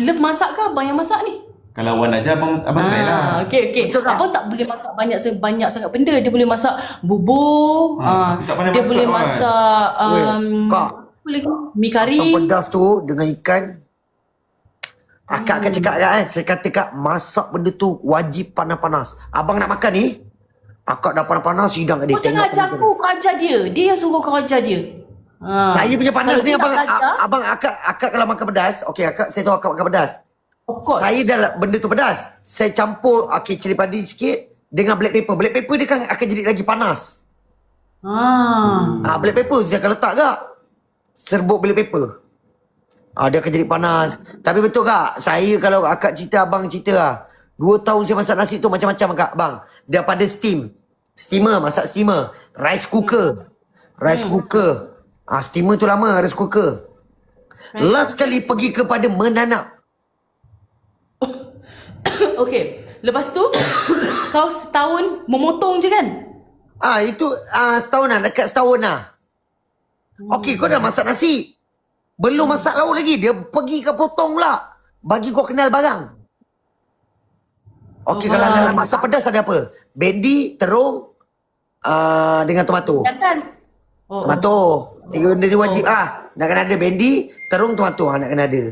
Love masak ke abang yang masak ni? Kalau Wan ajar, abang try lah. Okay. Abang tak boleh masak banyak sangat benda. Dia boleh masak bubur. tak pandai dia masak, boleh Wan. masak Kak, boleh mi kari. asam pedas tu dengan ikan. Akak akan cakap kan, saya kata kak, masak benda tu wajib panas-panas. Abang nak makan ni, akak dah panas-panas, hidang kat dia. Kau jangan ajar aku, kau ajar dia. Dia yang suruh kau ajar dia. Saya punya panas Kalau ni dia abang, nak ajar, abang akak kalau makan pedas, okey akak, saya tahu akak makan pedas. of course. Saya dah benda tu pedas. Saya campur cili padi sikit dengan black pepper. Black pepper dia kan akan jadi lagi panas. Black pepper saya akan letak kak. Serbuk black pepper. Dia akan jadi panas. Tapi betul kak, saya kalau akak cerita, abang cerita lah. 2 tahun saya masak nasi tu macam-macam kak bang. Daripada steamer, masak steamer. Rice cooker. Steamer tu lama, rice cooker. Last kali pergi kepada menanap. Okay. Lepas tu, kau setahun memotong je kan? Itu setahun lah, dekat setahun lah. Okey, kau dah masak nasi. Belum masak lauk lagi. Dia pergi ke potong pula. Bagi kau kenal barang. Okey, kalau nak masak pedas ada apa? Bendi, terung, dengan tomato. Jantan. Tomato. 3 benda ni wajib nak kena ada bendi, terung, tomato. Nak kena ada.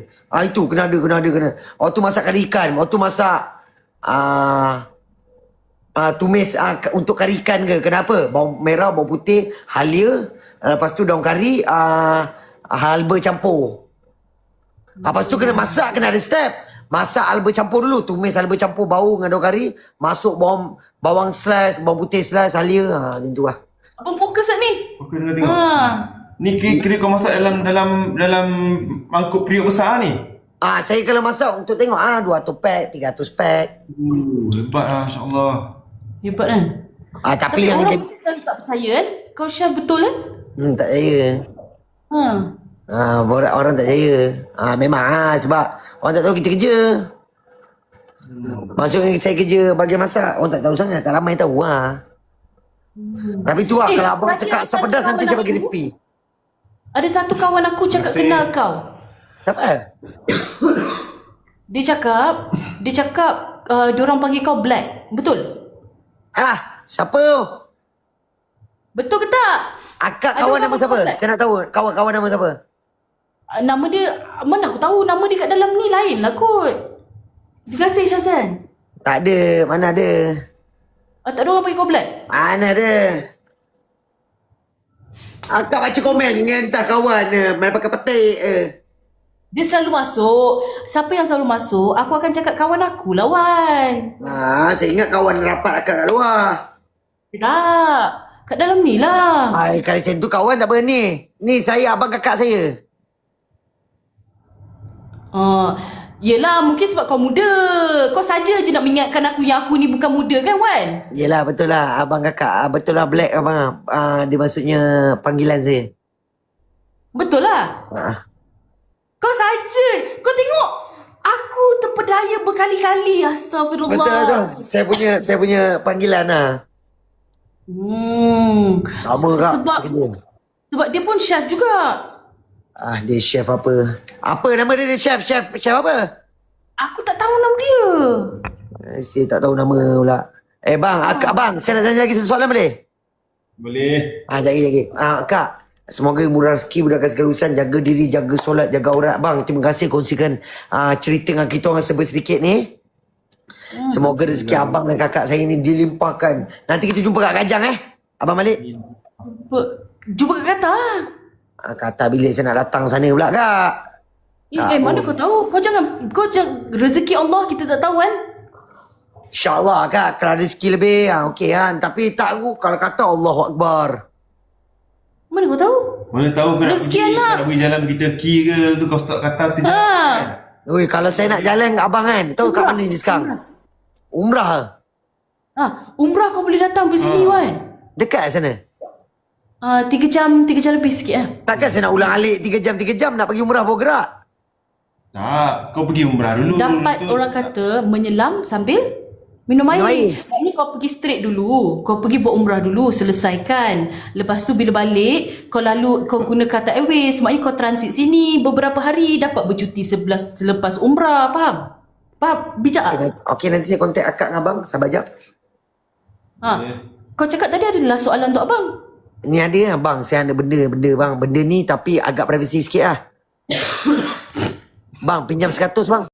Itu kena ada. Waktu masak kari ikan. Waktu masak tumis untuk kari ikan ke. Kenapa? Bawang merah, bawang putih, halia. Lepas tu daun kari, halba campur. Lepas tu kena masak, kena ada step. Masak halba campur dulu. Tumis halba campur bau dengan daun kari. Masuk bawang slice, bawang putih slice, halia. Macam tu lah. Abang fokus tak ni? Aku tengok tengok. Ni kira kau masak dalam mangkuk periuk besar ni? Saya kalau masak untuk tengok 200 pack, 300 pack. Hebat lah, insyaAllah. Hebat kan? Tapi yang orang mesti selalu tak percaya kan? Kau chef betul kan? tak percaya. Orang tak percaya. Memang sebab orang tak tahu kita kerja. Maksudnya saya kerja bagian masak, orang tak tahu sangat, tak ramai tahu Tapi tu lah, kalau abang cakap asam pedas nanti saya bagi resipi. Ada satu kawan aku cakap kenal kau. Siapa? Dia cakap diorang panggil kau Black. Betul? Siapa tu? Betul ke tak? Akak Ada kawan orang nama siapa? Black? Saya nak tahu. Kawan nama siapa? Nama dia, mana aku tahu nama dia kat dalam ni lain lah kot. Terima kasih Syazan. Tak ada. Mana ada? Tak ada orang pergi komplek? Mana ada? Akak baca komen dengan entah kawan main pakai petik Dia selalu masuk. Siapa yang selalu masuk, aku akan cakap kawan aku lah, Wan. Saya ingat kawan rapat akak kat luar. Tak. Kat dalam ni lah. Kalau macam tu kawan tak apa ni. Ni saya, abang kakak saya. Yelah, mungkin sebab kau muda. Kau saja je nak mengingatkan aku yang aku ni bukan muda kan, Wan? Yelah, betul lah. Abang kakak. Betul lah Black abang. Dia maksudnya panggilan saya. Betul lah. Kau saja. Kau tengok. Aku terpedaya berkali-kali. Astagfirullah. Betul. Saya punya panggilan lah. Sama kak. Sebab dia pun chef juga. Dia chef apa? Apa nama dia chef? Chef apa? Aku tak tahu nama dia. Saya tak tahu nama pula. Bang, abang, saya nak tanya lagi satu soalan boleh? Boleh. Jagi. Kak, semoga murah rezeki, mudahkan segala urusan, jaga diri, jaga solat, jaga aurat. Bang, terima kasih kongsikan cerita dengan kita orang sedikit ni. Semoga rezeki abang dan kakak saya ni dilimpahkan. Nanti kita jumpa kat Kajang Abang Malik. Jumpa kat Kata. Kata bilik saya nak datang sana pula kak. Mana kau tahu? Kau jangan rezeki Allah kita tak tahu kan? InsyaAllah kak, kalau rezeki lebih okey kan. Tapi tak aku kalau kata Allahu Akbar. Mana kau tahu? Mana tahu kau nak Rezeki pergi, anak. kau nak pergi jalan pergi Turki ke tu kau stop kat atas sekejap kan? Oi, kalau saya nak jalan dengan abang kan, tahu kat mana je sekarang? Umrah. Umrah kau boleh datang pergi sini Wan. Dekat sana. 3 jam lebih sikit Takkan saya nak ulang alik 3 jam nak pergi umrah bawa gerak. Tak, kau pergi umrah dulu. Dapat orang kata menyelam sambil minum air. Ini kau pergi straight dulu. Kau pergi buat umrah dulu, selesaikan. Lepas tu bila balik, kau guna kata airways. Maknanya kau transit sini beberapa hari, dapat bercuti selepas umrah. Faham? Bijak tak? Okey, nanti saya kontak akak dengan abang. Sabar jap. Kau cakap tadi adalah soalan untuk abang. Ni ada abang, saya ada benda bang. Benda ni tapi agak privacy sikit lah. Bang, pinjam 100 bang.